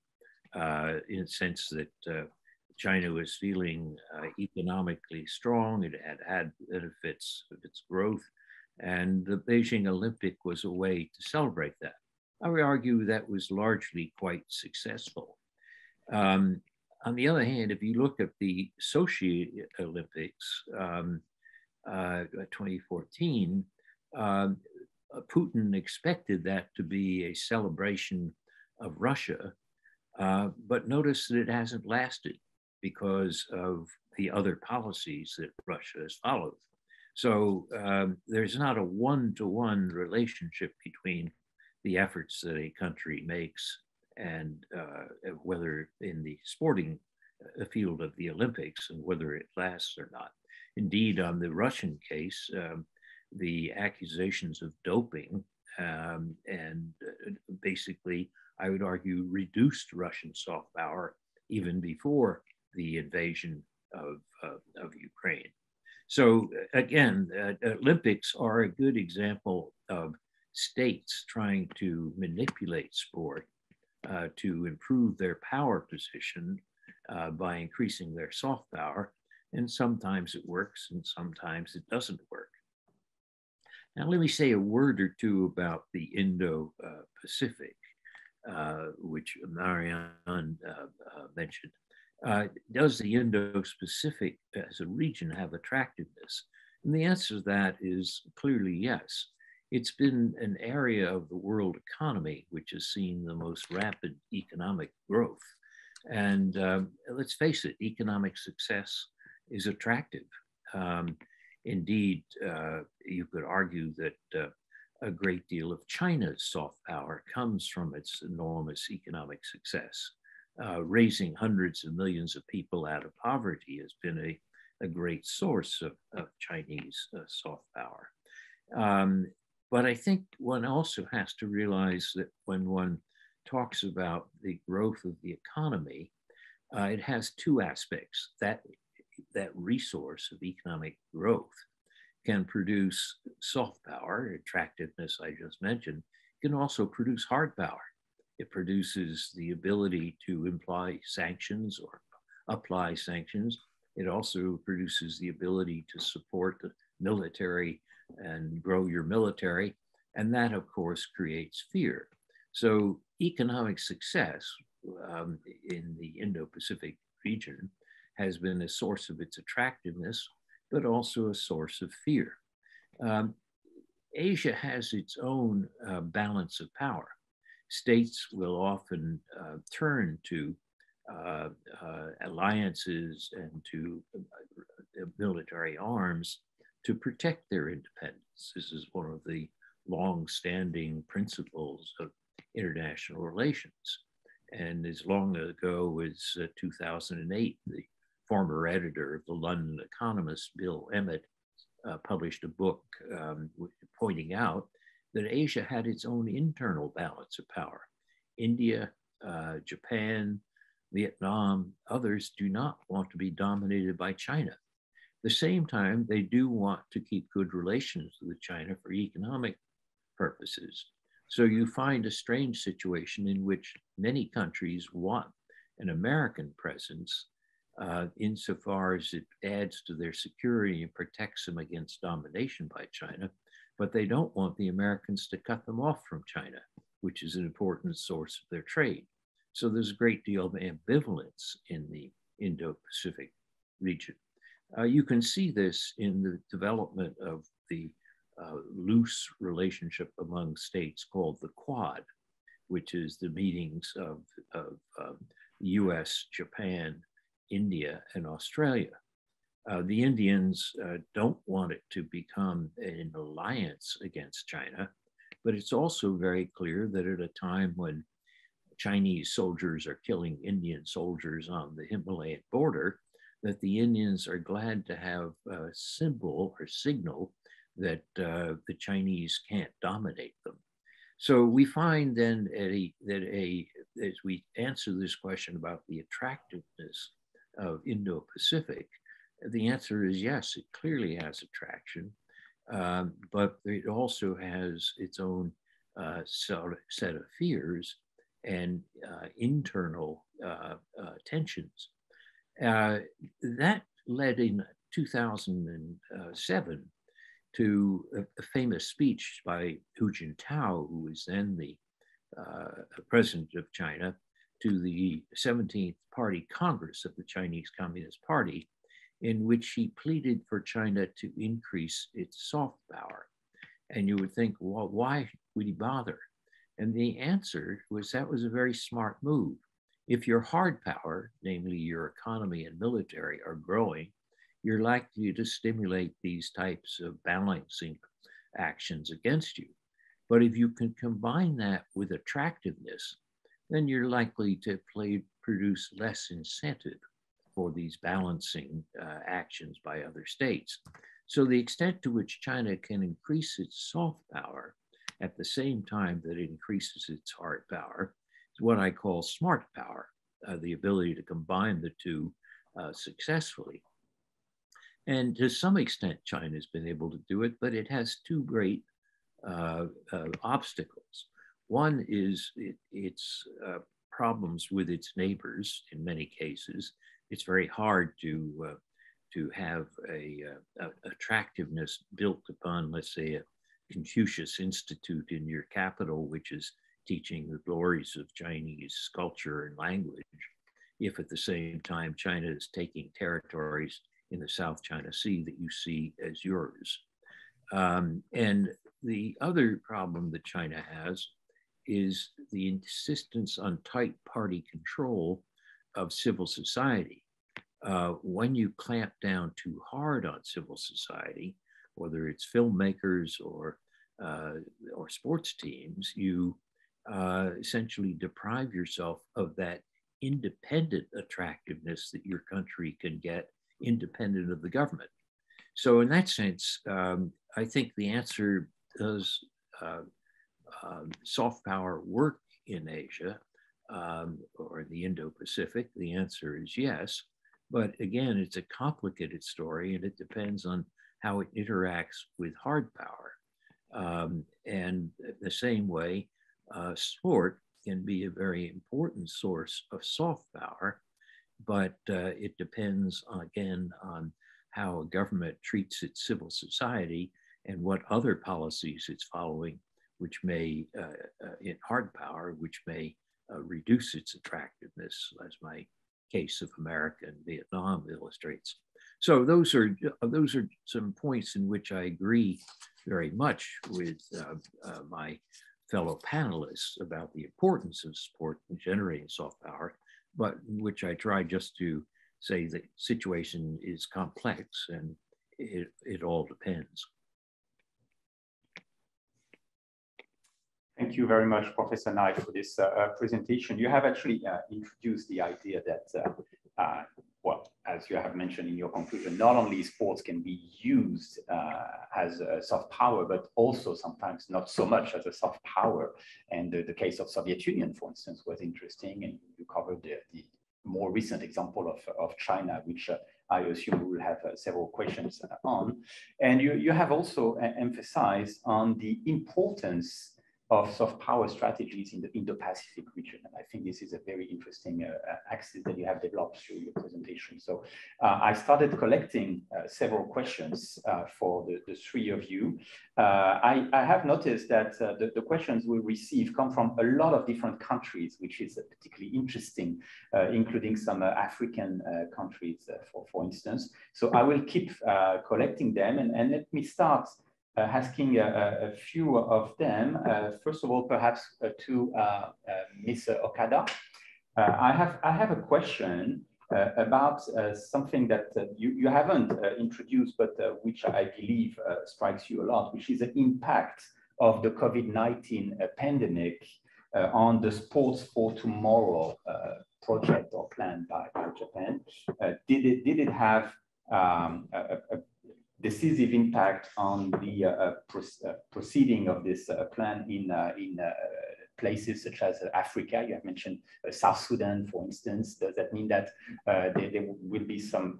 in the sense that China was feeling economically strong, it had benefits of its growth, and the Beijing Olympic was a way to celebrate that. I would argue that was largely quite successful. On the other hand, if you look at the Sochi Olympics, 2014, Putin expected that to be a celebration of Russia, but notice that it hasn't lasted because of the other policies that Russia has followed. So there's not a one-to-one relationship between the efforts that a country makes and whether in the sporting field of the Olympics and whether it lasts or not. Indeed, on the Russian case, the accusations of doping and basically, I would argue, reduced Russian soft power even before the invasion of Ukraine. So again, Olympics are a good example of states trying to manipulate sport to improve their power position by increasing their soft power. And sometimes it works and sometimes it doesn't work. Now, let me say a word or two about the Indo-Pacific, which Marianne mentioned. Does the Indo-Pacific as a region have attractiveness? And the answer to that is clearly yes. It's been an area of the world economy which has seen the most rapid economic growth. And let's face it, economic success is attractive. Indeed, you could argue that a great deal of China's soft power comes from its enormous economic success. Raising hundreds of millions of people out of poverty has been a great source of Chinese soft power. But I think one also has to realize that when one talks about the growth of the economy, it has two aspects. That resource of economic growth can produce soft power, attractiveness I just mentioned, can also produce hard power. It produces the ability to imply sanctions or apply sanctions. It also produces the ability to support the military and grow your military. And that, of course, creates fear. So economic success in the Indo-Pacific region has been a source of its attractiveness, but also a source of fear. Asia has its own balance of power. States will often turn to alliances and to military arms to protect their independence. This is one of the long-standing principles of international relations. And as long ago as 2008, the former editor of the London Economist, Bill Emmett, published a book pointing out that Asia had its own internal balance of power. India, Japan, Vietnam, others do not want to be dominated by China. At the same time, they do want to keep good relations with China for economic purposes. So you find a strange situation in which many countries want an American presence insofar as it adds to their security and protects them against domination by China, but they don't want the Americans to cut them off from China, which is an important source of their trade. So there's a great deal of ambivalence in the Indo-Pacific region. You can see this in the development of the loose relationship among states called the Quad, which is the meetings of US, Japan, India, and Australia. The Indians don't want it to become an alliance against China, but it's also very clear that at a time when Chinese soldiers are killing Indian soldiers on the Himalayan border, that the Indians are glad to have a symbol or signal that the Chinese can't dominate them. So we find then as we answer this question about the attractiveness of Indo-Pacific, the answer is yes, it clearly has attraction, but it also has its own set of fears and internal tensions. That led in 2007 to a famous speech by Hu Jintao, who was then the president of China, to the 17th Party Congress of the Chinese Communist Party, in which he pleaded for China to increase its soft power. And you would think, well, why would he bother? And the answer was that was a very smart move. If your hard power, namely your economy and military, are growing, you're likely to stimulate these types of balancing actions against you. But if you can combine that with attractiveness, then you're likely to produce less incentive for these balancing actions by other states. So the extent to which China can increase its soft power at the same time that it increases its hard power is what I call smart power, the ability to combine the two successfully. And to some extent, China has been able to do it, but it has two great obstacles. One is its problems with its neighbors in many cases. It's very hard to have a attractiveness built upon, let's say, a Confucius Institute in your capital, which is teaching the glories of Chinese culture and language, if at the same time China is taking territories in the South China Sea that you see as yours. And the other problem that China has is the insistence on tight party control of civil society. When you clamp down too hard on civil society, whether it's filmmakers or sports teams, you essentially deprive yourself of that independent attractiveness that your country can get independent of the government. So in that sense, I think the answer, does soft power work in Asia or the Indo-Pacific? The answer is yes. But again, it's a complicated story and it depends on how it interacts with hard power. And the same way, sport can be a very important source of soft power, but it depends again on how a government treats its civil society and what other policies it's following, which may, in hard power, which may reduce its attractiveness, as my case of America and Vietnam illustrates. So those are some points in which I agree very much with my fellow panelists about the importance of sport in generating soft power, but which I try just to say the situation is complex and it all depends. Thank you very much, Professor Nye, for this presentation. You have actually introduced the idea that, well, as you have mentioned in your conclusion, not only sports can be used as a soft power, but also sometimes not so much as a soft power. And the case of Soviet Union, for instance, was interesting, and you covered the more recent example of China, which I assume we will have several questions on. And you have also emphasized on the importance of soft power strategies in the Indo-Pacific region. And I think this is a very interesting axis that you have developed through your presentation. So I started collecting several questions for the three of you. I have noticed that the questions we receive come from a lot of different countries, which is particularly interesting, including some African countries, for instance. So I will keep collecting them, and let me start asking a few of them. First of all, perhaps to Ms. Okada. I have a question about something that you haven't introduced, but which I believe strikes you a lot, which is the impact of the COVID-19 pandemic on the Sports for Tomorrow project or plan by Japan. Did it have a decisive impact on the proceeding of this plan in places such as Africa? You have mentioned South Sudan, for instance. Does that mean that there will be some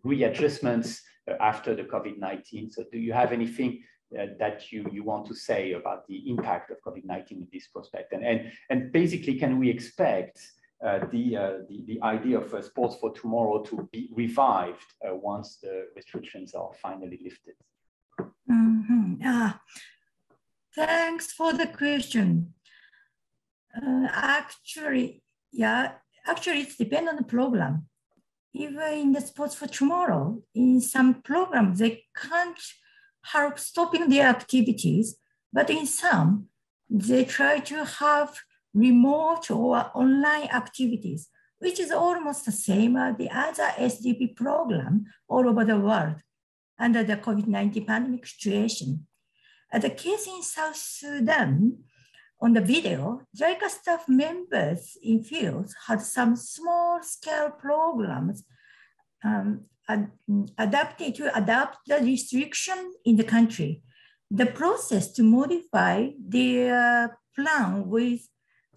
readjustments after the COVID-19? So do you have anything that you want to say about the impact of COVID-19 in this prospect? And basically, can we expect the idea of sports for tomorrow to be revived once the restrictions are finally lifted? Thanks for the question. Actually, it depends on the program. Even in the Sports for Tomorrow, in some programs, they can't help stopping their activities, but in some, they try to have remote or online activities, which is almost the same as the other SDP program all over the world under the COVID-19 pandemic situation. The case in South Sudan, on the video, JICA staff members in fields had some small-scale programs adapted to adapt the restriction in the country. The process to modify their plan with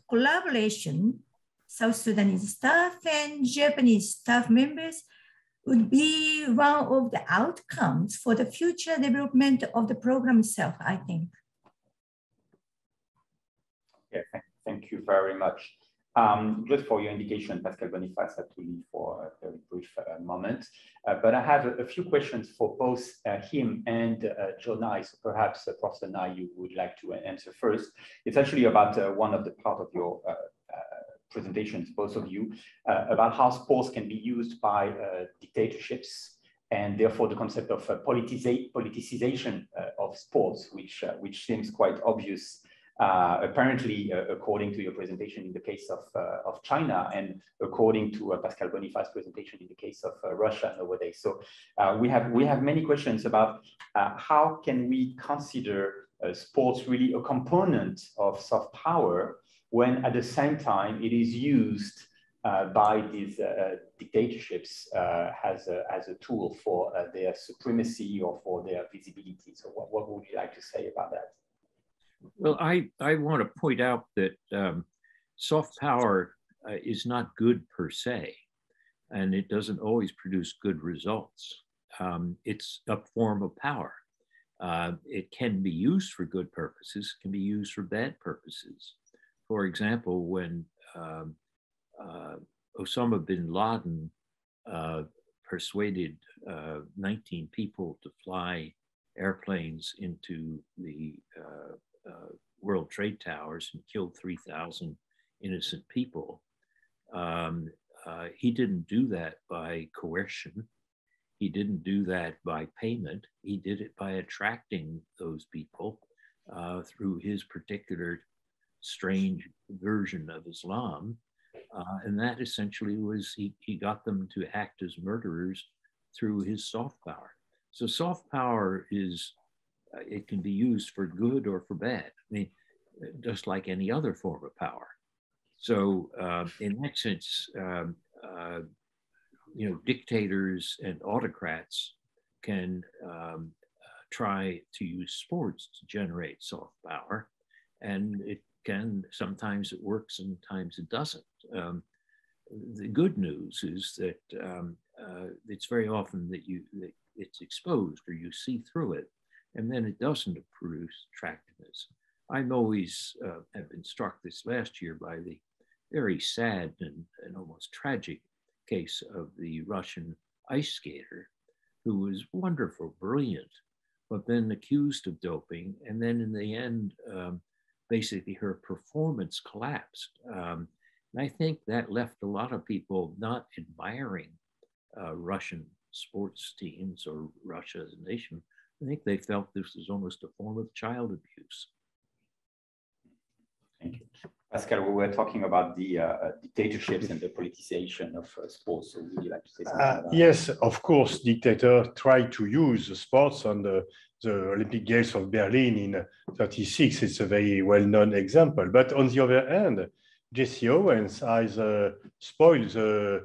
collaboration, South Sudanese staff and Japanese staff members would be one of the outcomes for the future development of the program itself, I think. Yeah, thank you very much. Just for your indication, Pascal Bonifas had to leave for a very brief moment, but I have a few questions for both him and Jonai. So perhaps Professor Nai, you would like to answer first. It's actually about one of the part of your presentations, both of you, about how sports can be used by dictatorships, and therefore the concept of politicization of sports, which seems quite obvious. Apparently, according to your presentation in the case of China, and according to Pascal Bonifas' presentation in the case of Russia nowadays. So we have many questions about how can we consider sports really a component of soft power when at the same time it is used by these dictatorships as a tool for their supremacy or for their visibility. So what would you like to say about that? Well, I want to point out that soft power is not good per se, and it doesn't always produce good results. It's a form of power. It can be used for good purposes, can be used for bad purposes. For example, when Osama bin Laden persuaded 19 people to fly airplanes into the World Trade Towers and killed 3,000 innocent people. He didn't do that by coercion. He didn't do that by payment. He did it by attracting those people through his particular strange version of Islam. And that essentially was, he got them to act as murderers through his soft power. So soft power is, it can be used for good or for bad. I mean, just like any other form of power. So in that sense, you know, dictators and autocrats can try to use sports to generate soft power, and it can, sometimes it works, sometimes it doesn't. The good news is that it's very often that it's exposed or you see through it, and then it doesn't produce attractiveness. I'm always have been struck this last year by the very sad and almost tragic case of the Russian ice skater who was wonderful, brilliant, but then accused of doping. And then in the end, basically her performance collapsed. And I think that left a lot of people not admiring Russian sports teams or Russia as a nation. I think they felt this was almost a form of child abuse. Thank you. Pascal, we were talking about the dictatorships and the politicization of sports. So would you like to say something about yes, of course, dictators tried to use sports on the Olympic Games of Berlin in 1936. It's a very well-known example. But on the other hand, Jesse Owens has spoiled the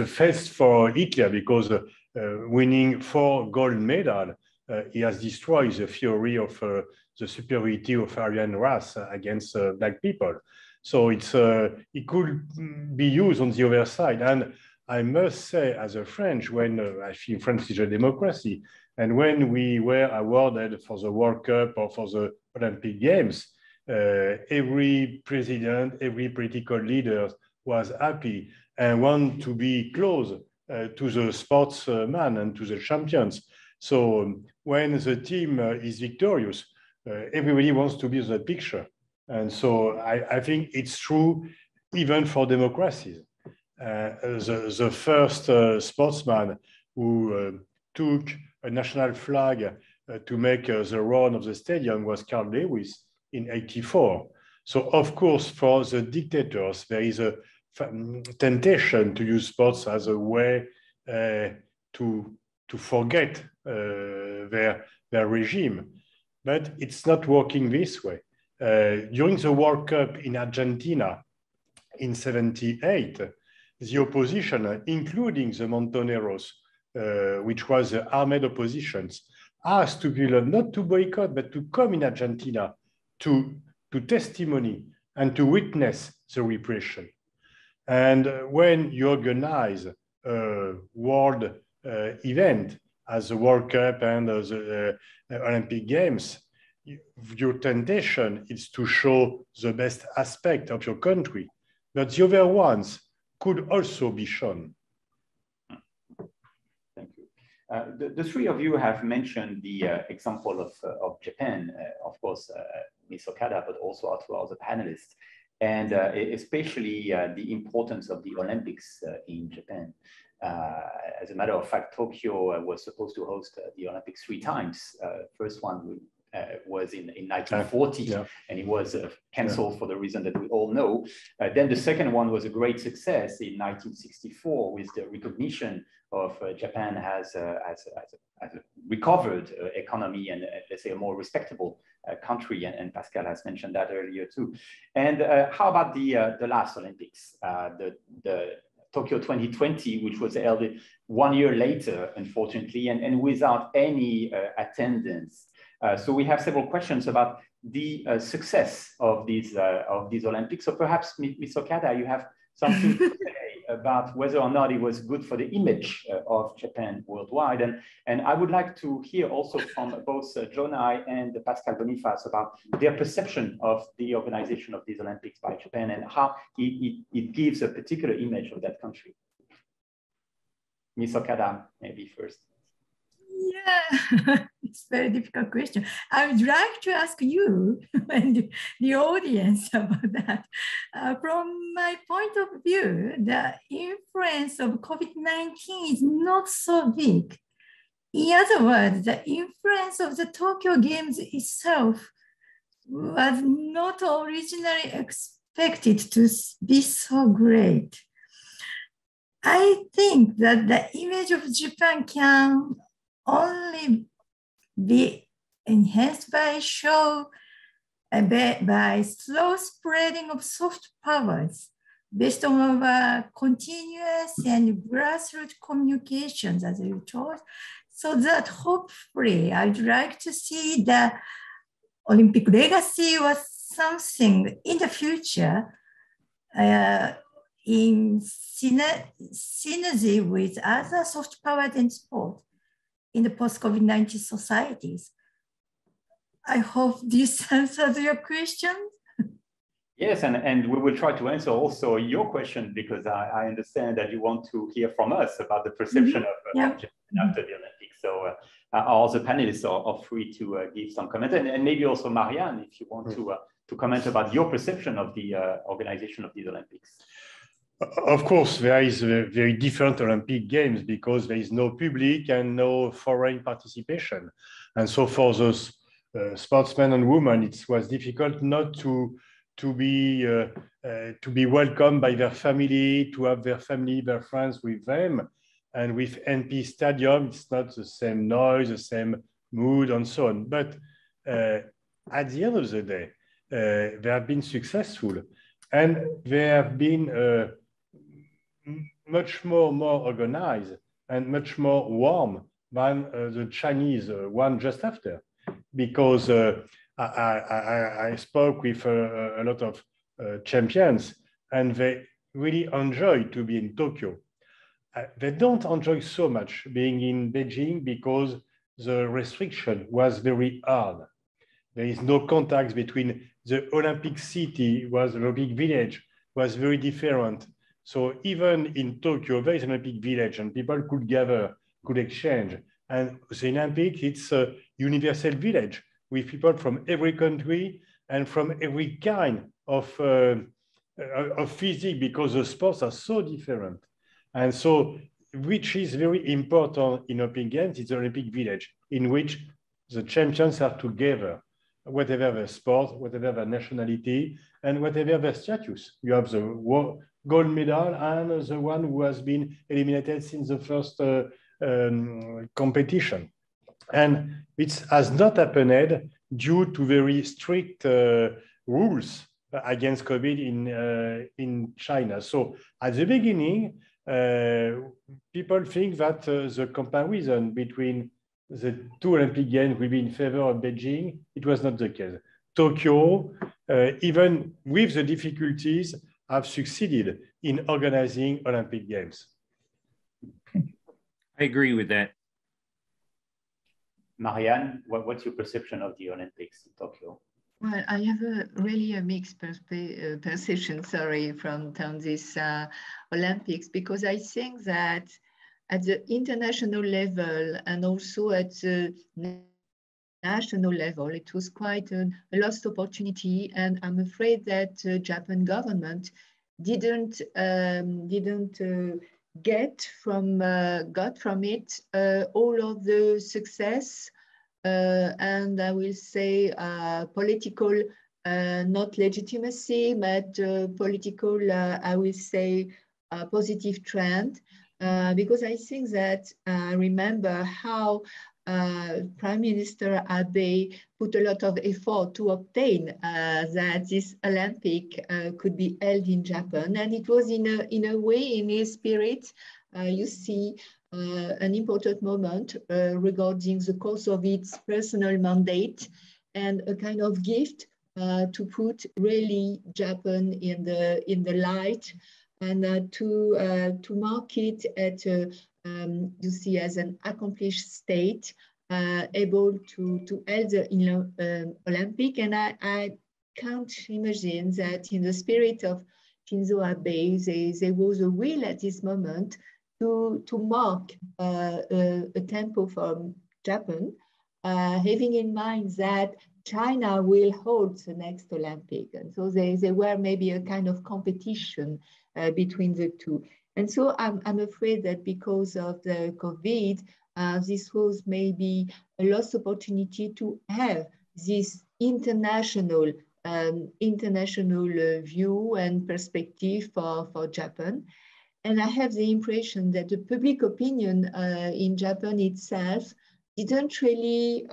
fest for Hitler because winning 4 gold medals, he has destroyed the theory of the superiority of Aryan race against black people. So it's it could be used on the other side. And I must say, as a French, when I think France is a democracy, and when we were awarded for the World Cup or for the Olympic Games, every president, every political leader was happy and want to be close to the sportsman and to the champions. So when the team is victorious, everybody wants to be in the picture. And so I think it's true even for democracies. The first sportsman who took a national flag to make the round of the stadium was Carl Lewis in '84. So of course, for the dictators, there is a temptation to use sports as a way to forget their regime. But it's not working this way. during the World Cup in Argentina in '78, the opposition, including the Montoneros, which was the armed oppositions, asked to people not to boycott, but to come in Argentina to testimony and to witness the repression. And when you organize a world event as the World Cup and the Olympic Games, your temptation is to show the best aspect of your country, but the other ones could also be shown. Thank you. The three of you have mentioned the example of Japan, of course, Ms. Okada, but also our two other panelists, and especially the importance of the Olympics in Japan. As a matter of fact, Tokyo was supposed to host the Olympics 3 times. First one was in 1940, yeah. And it was cancelled for the reason that we all know. Then the second one was a great success in 1964 with the recognition of Japan as a recovered economy and let's say a more respectable country, and Pascal has mentioned that earlier too. And how about the last Olympics, the Tokyo 2020, which was held 1 year later, unfortunately, and without any attendance. So we have several questions about the success of these Olympics. So perhaps, Ms. Okada, you have something to say about whether or not it was good for the image of Japan worldwide. And I would like to hear also from both Jonai and Pascal Bonifas about their perception of the organization of these Olympics by Japan and how it gives a particular image of that country. Ms. Okada, maybe first. Yeah, it's a very difficult question. I would like to ask you and the audience about that. From my point of view, the influence of COVID-19 is not so big. In other words, the influence of the Tokyo Games itself was not originally expected to be so great. I think that the image of Japan can only be enhanced by by slow spreading of soft powers based on continuous and grassroots communications, as you told, so that hopefully I'd like to see the Olympic legacy was something in the future in synergy with other soft powers and sport in the post-COVID-19 societies. I hope this answers your question. Yes, and we will try to answer also your question, because I understand that you want to hear from us about the perception of Japan after the Olympics. So all the panelists are free to give some comment, and maybe also Marianne, if you want to comment about your perception of the organization of these Olympics. Of course, there is a very different Olympic Games because there is no public and no foreign participation. And so for those sportsmen and women, it was difficult not to be welcomed by their family, to have their family, their friends with them. And with NP Stadium, it's not the same noise, the same mood, and so on. But at the end of the day, they have been successful, and they have been much more organized and much more warm than the Chinese one just after, because I spoke with a lot of champions, and they really enjoy to be in Tokyo. They don't enjoy so much being in Beijing because the restriction was very hard. There is no contact between the Olympic city, was the Olympic village, was very different. So even in Tokyo, there is an Olympic village and people could gather, could exchange. And the Olympic, it's a universal village with people from every country and from every kind of physique, because the sports are so different. And so, which is very important in Olympic Games, it's the Olympic village in which the champions are together, whatever their sport, whatever their nationality, and whatever their status. You have the gold medal and the one who has been eliminated since the first competition. And it has not happened due to very strict rules against COVID in China. So at the beginning, people think that the comparison between the two Olympic Games will be in favor of Beijing. It was not the case. Tokyo, even with the difficulties, have succeeded in organizing Olympic Games. I agree with that. Marianne, what's your perception of the Olympics in Tokyo? Well, I have really a mixed perception, from this Olympics, because I think that at the international level and also at the national level, it was quite a lost opportunity, and I'm afraid that the Japan government didn't got from it all of the success and I will say political not legitimacy, but political I will say positive trend, because I think that I remember how Prime Minister Abe put a lot of effort to obtain that this Olympic could be held in Japan, and it was in a way, in his spirit, you see an important moment regarding the course of its personal mandate and a kind of gift to put really Japan in the light and to mark it at you see as an accomplished state able to hold the Olympic. And I can't imagine that in the spirit of Shinzo Abe, there was a will at this moment to mark a tempo from Japan, having in mind that China will hold the next Olympic. And so there were maybe a kind of competition between the two. And so I'm afraid that because of the COVID, this was maybe a lost opportunity to have this international view and perspective for Japan. And I have the impression that the public opinion in Japan itself didn't really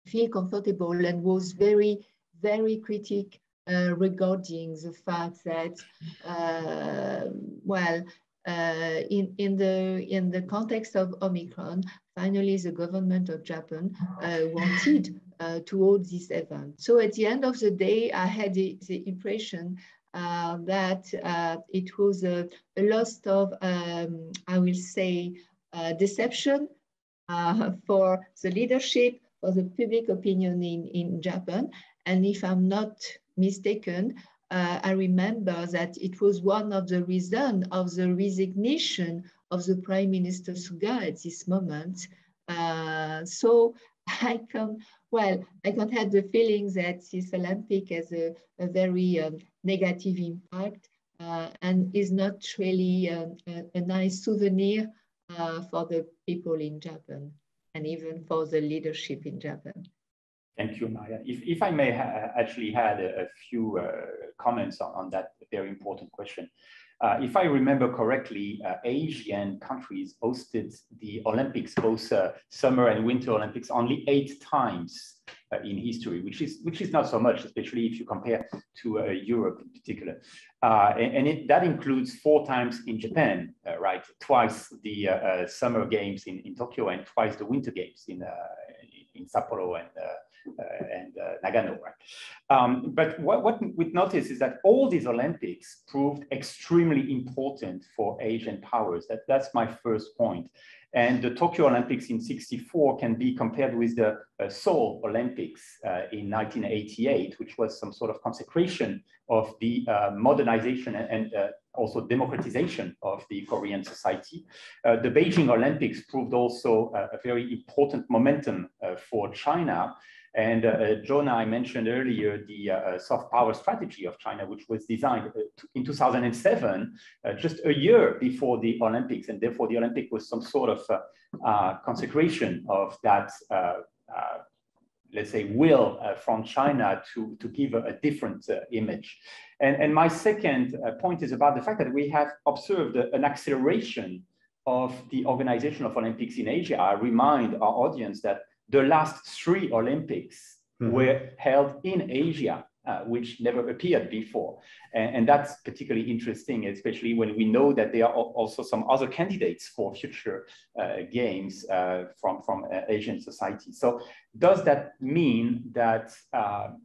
feel comfortable and was very, very critical regarding the fact that, in the context of Omicron, finally the government of Japan wanted to hold this event. So at the end of the day, I had the impression that it was a loss of, I will say, deception for the leadership, for the public opinion in Japan. And if I'm not mistaken, I remember that it was one of the reasons of the resignation of the Prime Minister Suga at this moment. So I can't have the feeling that this Olympic has a very negative impact and is not really a nice souvenir for the people in Japan and even for the leadership in Japan. Thank you, Maria. If I may actually had a few comments on that very important question. If I remember correctly, Asian countries hosted the Olympics, both summer and winter Olympics, only 8 times in history, which is not so much, especially if you compare to Europe in particular. That includes 4 times in Japan, right? Twice the summer games in Tokyo and twice the winter games in Sapporo and Nagano, right? But what we notice is that all these Olympics proved extremely important for Asian powers. That's my first point. And the Tokyo Olympics in '64 can be compared with the Seoul Olympics in 1988, which was some sort of consecration of the modernization and also democratization of the Korean society. The Beijing Olympics proved also a very important momentum for China. And Jonah, I mentioned earlier the soft power strategy of China, which was designed in 2007, just a year before the Olympics. And therefore, the Olympic was some sort of consecration of that, let's say, will from China to give a different image. And my second point is about the fact that we have observed an acceleration of the organization of Olympics in Asia. I remind our audience that the last 3 Olympics were held in Asia, which never appeared before. And that's particularly interesting, especially when we know that there are also some other candidates for future games from Asian societies. So does that mean that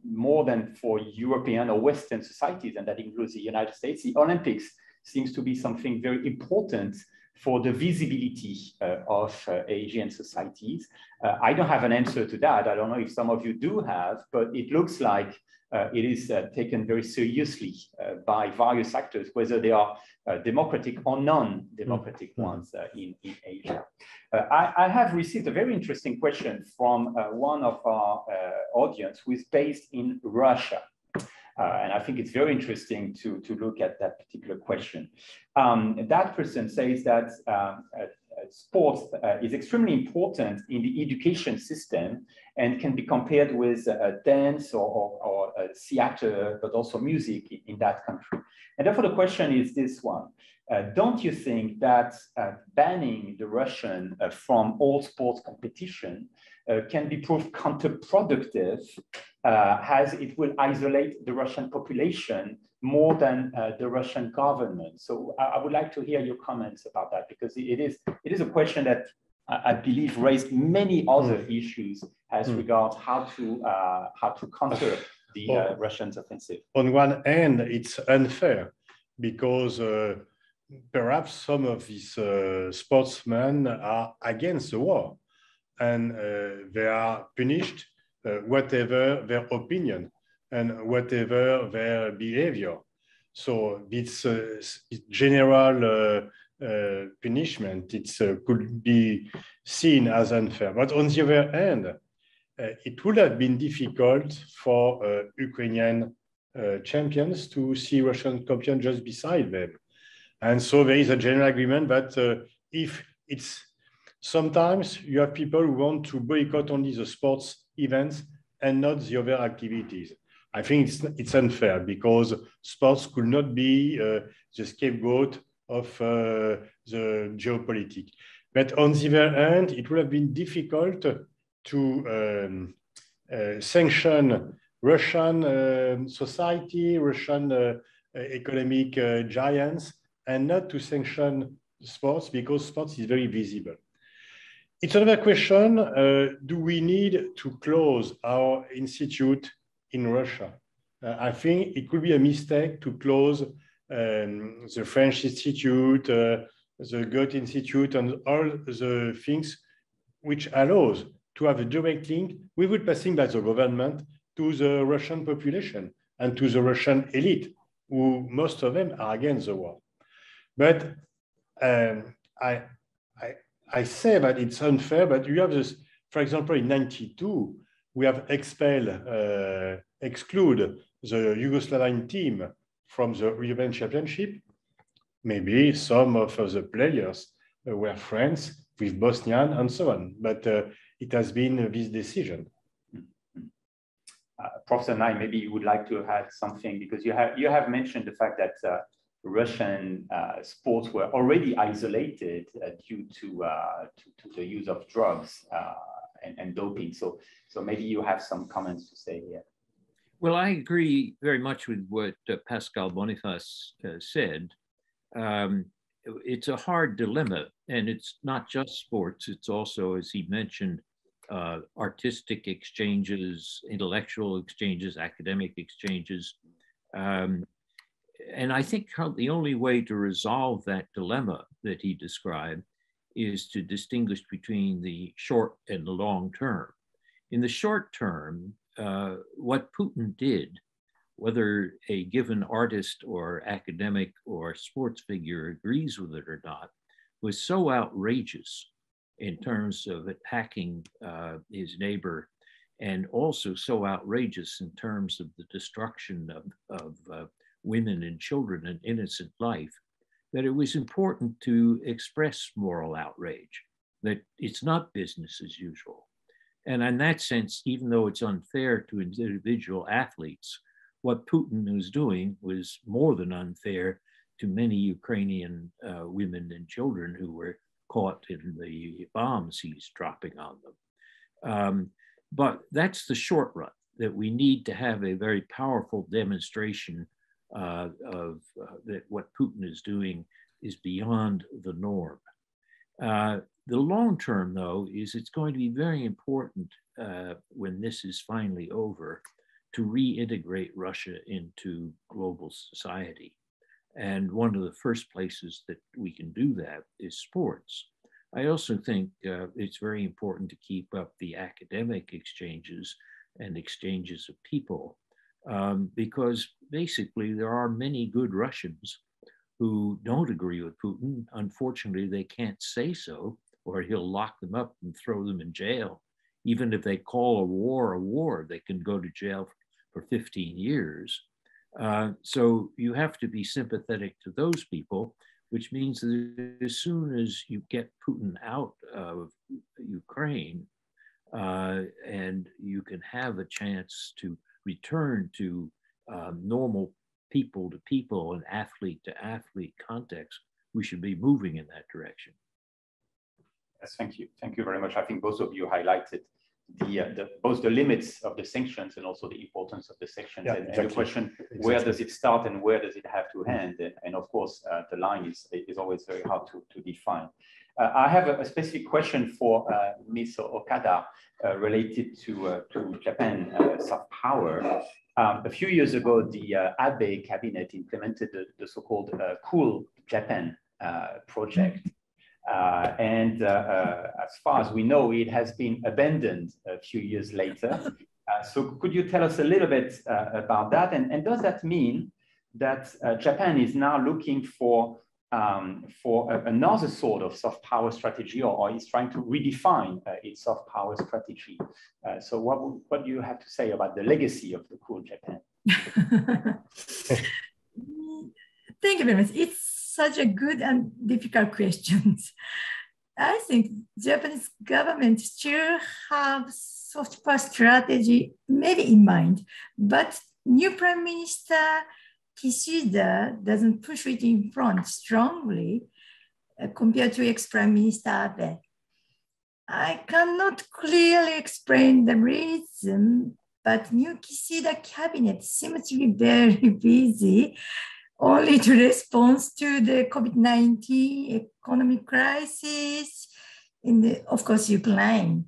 more than for European or Western societies, and that includes the United States, the Olympics seems to be something very important for the visibility of Asian societies? I don't have an answer to that. I don't know if some of you do have, but it looks like it is taken very seriously by various actors, whether they are democratic or non-democratic ones in Asia. I have received a very interesting question from one of our audience who is based in Russia. And I think it's very interesting to look at that particular question. That person says that sports is extremely important in the education system and can be compared with dance or theater, but also music in that country. And therefore the question is this one. Don't you think that banning the Russian from all sports competition can be proved counterproductive, as it will isolate the Russian population more than the Russian government? So I would like to hear your comments about that, because it is a question that I believe raised many other issues as regards how to counter the Russians' offensive. On one hand, it's unfair because perhaps some of these sportsmen are against the war, and they are punished whatever their opinion and whatever their behavior. So it's general punishment. It could be seen as unfair. But on the other hand, it would have been difficult for Ukrainian champions to see Russian champions just beside them. And so there is a general agreement that if it's sometimes you have people who want to boycott only the sports events and not the other activities. I think it's unfair because sports could not be the scapegoat of the geopolitics. But on the other hand, it would have been difficult to sanction Russian society, Russian economic giants, and not to sanction sports because sports is very visible. It's another question, do we need to close our institute in Russia? I think it could be a mistake to close the French Institute, the Goethe Institute, and all the things which allows to have a direct link without passing by the government to the Russian population and to the Russian elite, who most of them are against the war. But I say that it's unfair, but you have this, for example, in '92, we have exclude the Yugoslavian team from the European Championship. Maybe some of the players were friends with Bosnian and so on, but it has been this decision. Professor Nye, maybe you would like to add something, because you have mentioned the fact that Russian sports were already isolated due to the use of drugs and doping. So maybe you have some comments to say here. Well, I agree very much with what Pascal Bonifas said. It's a hard dilemma, and it's not just sports. It's also, as he mentioned, artistic exchanges, intellectual exchanges, academic exchanges. And I think the only way to resolve that dilemma that he described is to distinguish between the short and the long term. In the short term, what Putin did, whether a given artist or academic or sports figure agrees with it or not, was so outrageous in terms of attacking his neighbor, and also so outrageous in terms of the destruction of women and children and innocent life, that it was important to express moral outrage, that it's not business as usual. And in that sense, even though it's unfair to individual athletes, what Putin was doing was more than unfair to many Ukrainian women and children who were caught in the bombs he's dropping on them. But that's the short run, that we need to have a very powerful demonstration of that what Putin is doing is beyond the norm. The long term, though, is it's going to be very important when this is finally over to reintegrate Russia into global society. And one of the first places that we can do that is sports. I also think it's very important to keep up the academic exchanges and exchanges of people, because basically there are many good Russians who don't agree with Putin. Unfortunately, they can't say so, or he'll lock them up and throw them in jail. Even if they call a war, they can go to jail for 15 years. So you have to be sympathetic to those people, which means that as soon as you get Putin out of Ukraine, and you can have a chance to return to normal people to people and athlete to athlete context, we should be moving in that direction. Yes, thank you. Thank you very much. I think both of you highlighted both the limits of the sanctions and also the importance of the sanctions. Yeah, and exactly. The question, where does it start and where does it have to end? And of course, the line is always very hard to define. I have a specific question for Ms. Okada related to Japan soft power. A few years ago, the Abe cabinet implemented the so-called Cool Japan project. As far as we know, it has been abandoned a few years later. So could you tell us a little bit about that? And does that mean that Japan is now looking for another sort of soft power strategy, or is trying to redefine its soft power strategy? So what do you have to say about the legacy of the Cool Japan? Thank you very much. It's such a good and difficult questions. I think Japanese government still have soft power strategy maybe in mind, but new Prime Minister Kishida doesn't push it in front strongly compared to ex-Prime Minister Abe. I cannot clearly explain the reason, but new Kishida cabinet seems to be very busy only to respond to the COVID-19 economic crisis in of course, Ukraine.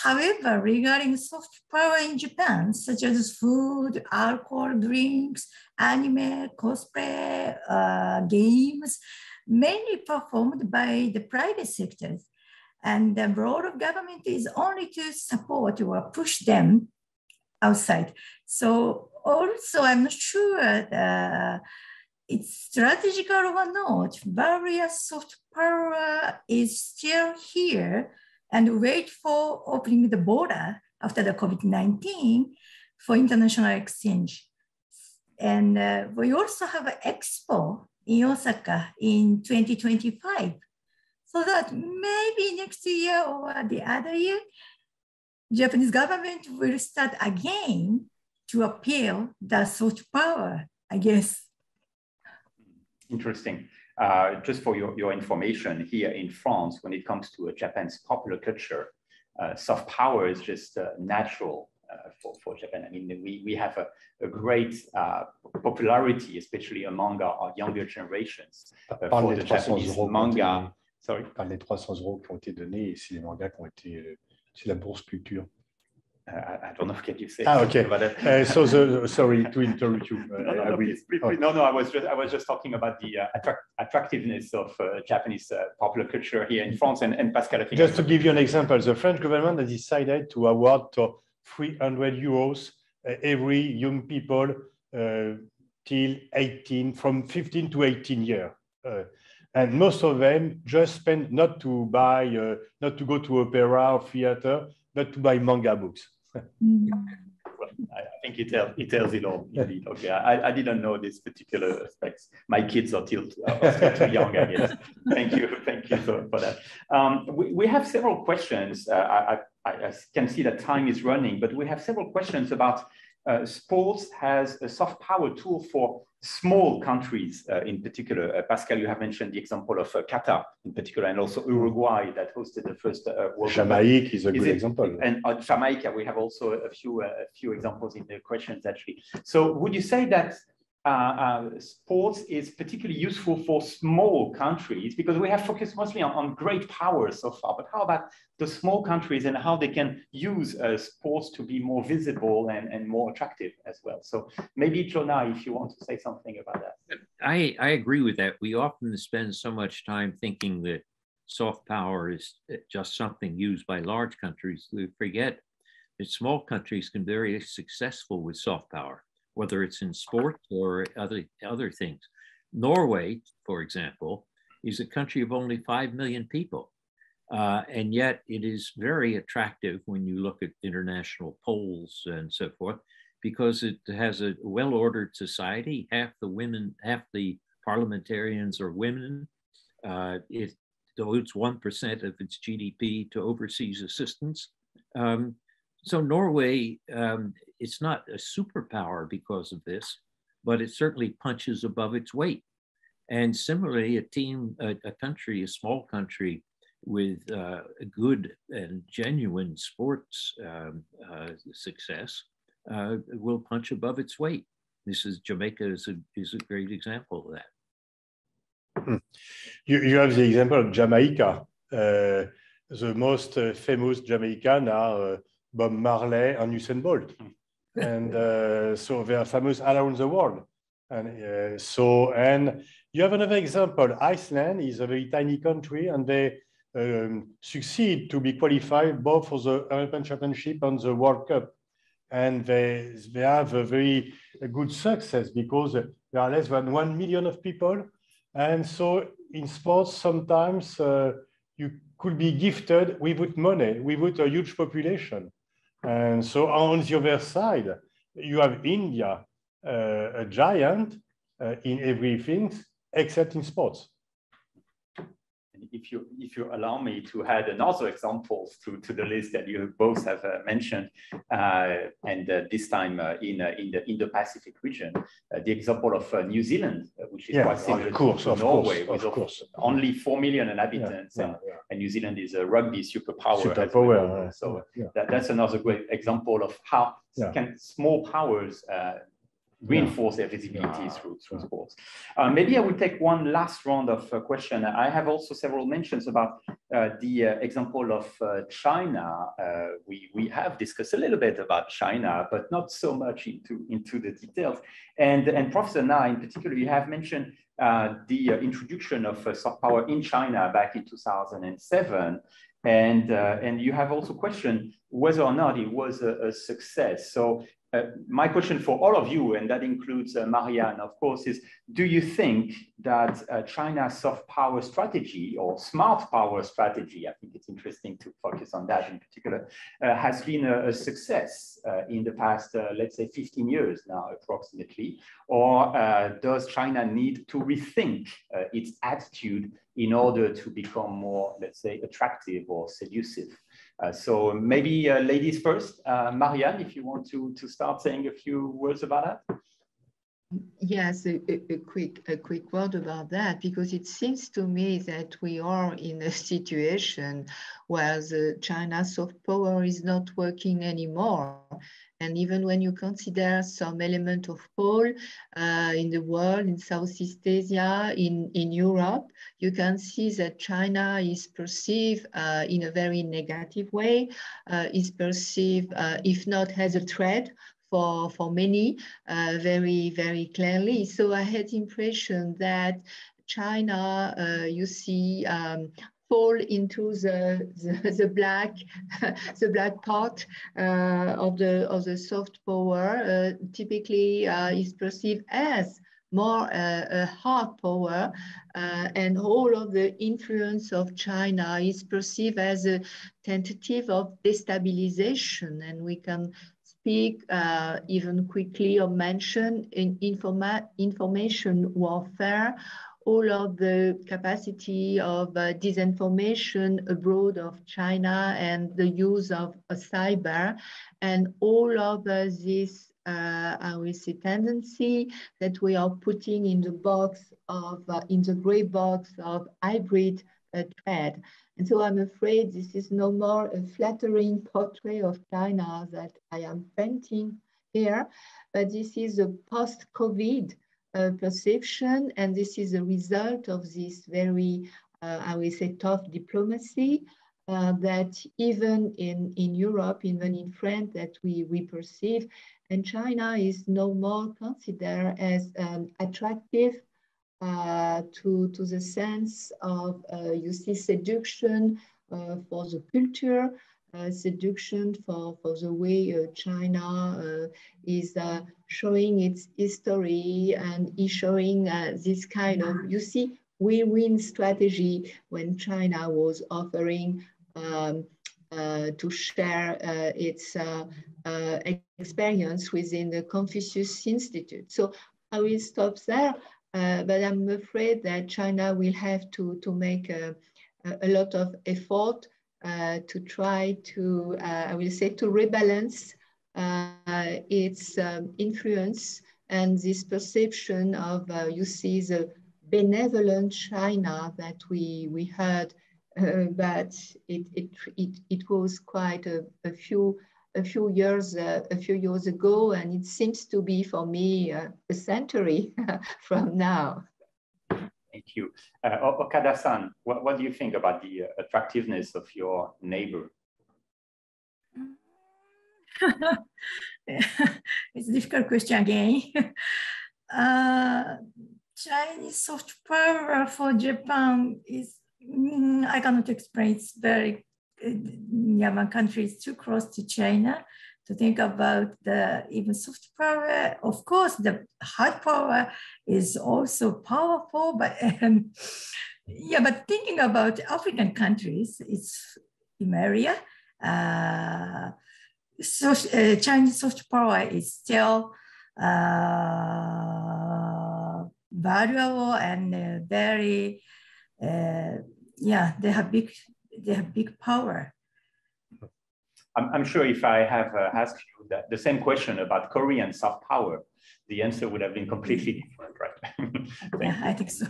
However, regarding soft power in Japan, such as food, alcohol, drinks, anime, cosplay, games, mainly performed by the private sectors. And the role of government is only to support or push them outside. So also, I'm not sure it's strategical or not. Various soft power is still here and wait for opening the border after the COVID-19 for international exchange. And we also have an expo in Osaka in 2025. So that maybe next year or the other year, Japanese government will start again to appeal the soft power, I guess. Interesting. Just for your information, here in France, when it comes to Japan's popular culture, soft power is just natural for Japan. I mean, we have a great popularity, especially among our younger generations, for the Japanese manga. Sorry. Par les 300 € qui ont été donnés et c'est les mangas qui ont été, c'est la bourse culture. I don't know what you say. Okay. About that. Sorry to interrupt you. No, I was just talking about the attractiveness of Japanese popular culture here in France. And Pascal, I think just to give you an example, the French government has decided to award 300 euros every young people till 18, from 15 to 18 years. And most of them just spend not to buy, not to go to opera or theater, but to buy manga books. Well, I think it tells it all, indeed. Okay, I didn't know this particular aspects. My kids are still too young, I guess. Thank you for that. We have several questions. I can see that time is running, but we have several questions about sports has a soft power tool for small countries in particular. Pascal, you have mentioned the example of Qatar in particular, and also Uruguay that hosted the first World Cup. Jamaica is a good example. And Jamaica, we have also a few examples in the questions actually. So would you say that sports is particularly useful for small countries, because we have focused mostly on great powers so far, but how about the small countries and how they can use sports to be more visible and more attractive as well? So maybe Jonah, if you want to say something about that. I agree with that. We often spend so much time thinking that soft power is just something used by large countries. We forget that small countries can be very successful with soft power, whether it's in sports or other things. Norway, for example, is a country of only 5 million people. And yet it is very attractive when you look at international polls and so forth, because it has a well-ordered society. Half the parliamentarians are women. It devotes 1% of its GDP to overseas assistance. So Norway, it's not a superpower because of this, but it certainly punches above its weight. And similarly, a small country with a good and genuine sports success will punch above its weight. Jamaica is a great example of that. You have the example of Jamaica. The most famous Jamaican are Bob Marley and Usain Bolt. And so they are famous all around the world. And you have another example. Iceland is a very tiny country, and they succeed to be qualified both for the European Championship and the World Cup. And they have a very good success because there are less than 1 million of people. And so in sports, sometimes you could be gifted without money, without a huge population. And so on the other side, you have India, a giant in everything except in sports. If you allow me to add another example to the list that you both have mentioned, and this time in the Indo-Pacific region, the example of New Zealand, which is quite similar to Norway, with only 4 million inhabitants, and New Zealand is a rugby superpower. So that's another great example of how can small powers reinforce their visibility through sports. Maybe I will take one last round of question. I have also several mentions about the example of China. We have discussed a little bit about China, but not so much into the details. And Professor Na, in particular, you have mentioned the introduction of soft power in China back in 2007. And you have also questioned whether or not it was a success. So my question for all of you, and that includes Marianne, of course, is do you think that China's soft power strategy or smart power strategy, I think it's interesting to focus on that in particular, has been a success in the past, let's say 15 years now, approximately, or does China need to rethink its attitude in order to become more, let's say, attractive or seductive? So maybe ladies first. Marianne, if you want to start saying a few words about that. Yes, a quick word about that, because it seems to me that we are in a situation where the China's soft power is not working anymore. And even when you consider some element of pole in the world, in Southeast Asia, in Europe, you can see that China is perceived in a very negative way, is perceived, if not as a threat, for many, very, very clearly. So I had the impression that China, you see, fall into the black part of the soft power. Typically is perceived as more a hard power, and all of the influence of China is perceived as a tentative of destabilization, and we can speak even quickly or mention in information warfare, all of the capacity of disinformation abroad of China and the use of cyber, and all of this I will say, tendency that we are putting in the box of, in the gray box of hybrid trade. And so I'm afraid this is no more a flattering portrait of China that I am painting here, but this is a post-COVID perception, and this is a result of this very, I will say, tough diplomacy that even in Europe, even in France, that we perceive, and China is no more considered as attractive to the sense of, you see, seduction for the culture, seduction for the way China is showing its history and is showing this kind of, you see, win-win strategy when China was offering to share its experience within the Confucius Institute. So I will stop there, but I'm afraid that China will have to make a lot of effort to try to, I will say, to rebalance its influence and this perception of, you see, the benevolent China that we heard, but it was quite a few years ago, and it seems to be for me a century from now. Thank you. Okada-san, what do you think about the attractiveness of your neighbor? It's a difficult question again. Chinese soft power for Japan is, I cannot explain. It's very, my country is too close to China to think about the even soft power. Of course, the hard power is also powerful, but yeah, but thinking about African countries, it's in area. So Chinese soft power is still valuable and very, yeah, they have big power. I'm sure if I have asked you the same question about Korean soft power, the answer would have been completely different, right? Yeah, I think so.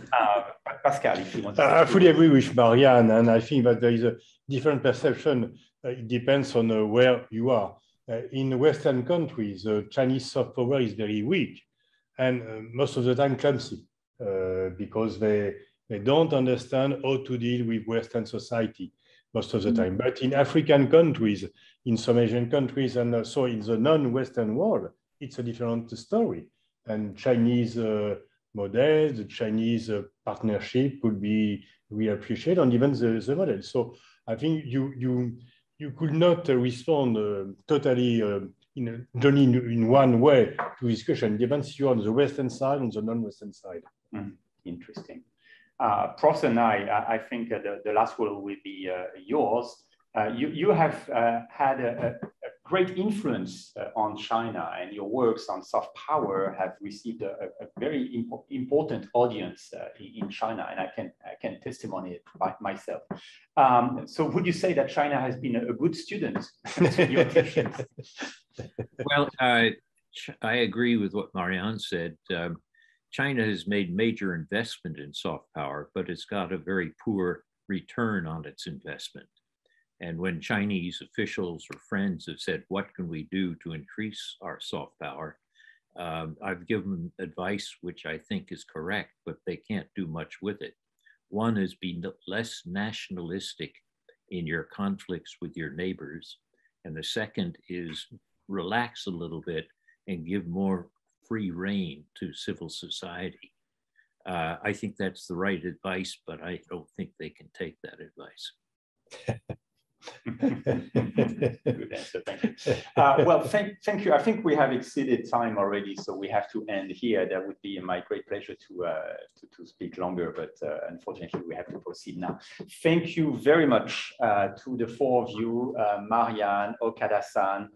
Pascal, if you want to. I fully agree with Marianne, and I think that there is a different perception. It depends on where you are. In Western countries, Chinese soft power is very weak, and most of the time clumsy, because they don't understand how to deal with Western society most of the time. But in African countries, in some Asian countries, and so in the non-Western world, it's a different story. And Chinese models, the Chinese partnership would be really appreciated, and even the model. So I think you could not respond totally only in one way to this question. It depends if you're on the Western side, on the non-Western side. Interesting. Prof and I think the last word will be yours. You have had a great influence on China, and your works on soft power have received a very important audience in China, and I can testimony it by myself. So would you say that China has been a good student to your teachings? Well, I agree with what Marianne said. China has made major investment in soft power, but it's got a very poor return on its investment. And when Chinese officials or friends have said, what can we do to increase our soft power? I've given advice which I think is correct, but they can't do much with it. One is be less nationalistic in your conflicts with your neighbors. And the second is relax a little bit and give more free rein to civil society. I think that's the right advice, but I don't think they can take that advice. Good answer, thank you. Well, thank you. I think we have exceeded time already, so we have to end here. That would be my great pleasure to speak longer, but unfortunately we have to proceed now. Thank you very much to the four of you, Marianne, Okada-san,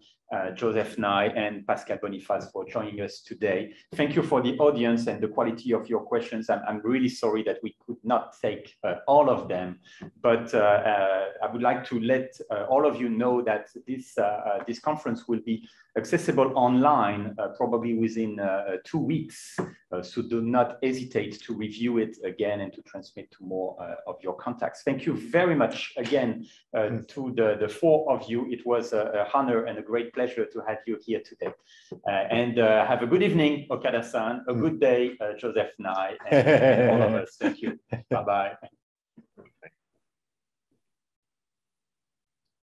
Joseph Nye and Pascal Bonifas for joining us today. Thank you for the audience and the quality of your questions. I'm really sorry that we could not take all of them, but I would like to let all of you know that this conference will be accessible online probably within 2 weeks. So do not hesitate to review it again and to transmit to more of your contacts. Thank you very much again to the 4 of you. It was an honor and a great pleasure to have you here today. And have a good evening, Okada-san, a good day, Joseph Nye, and all of us. Thank you. Bye-bye.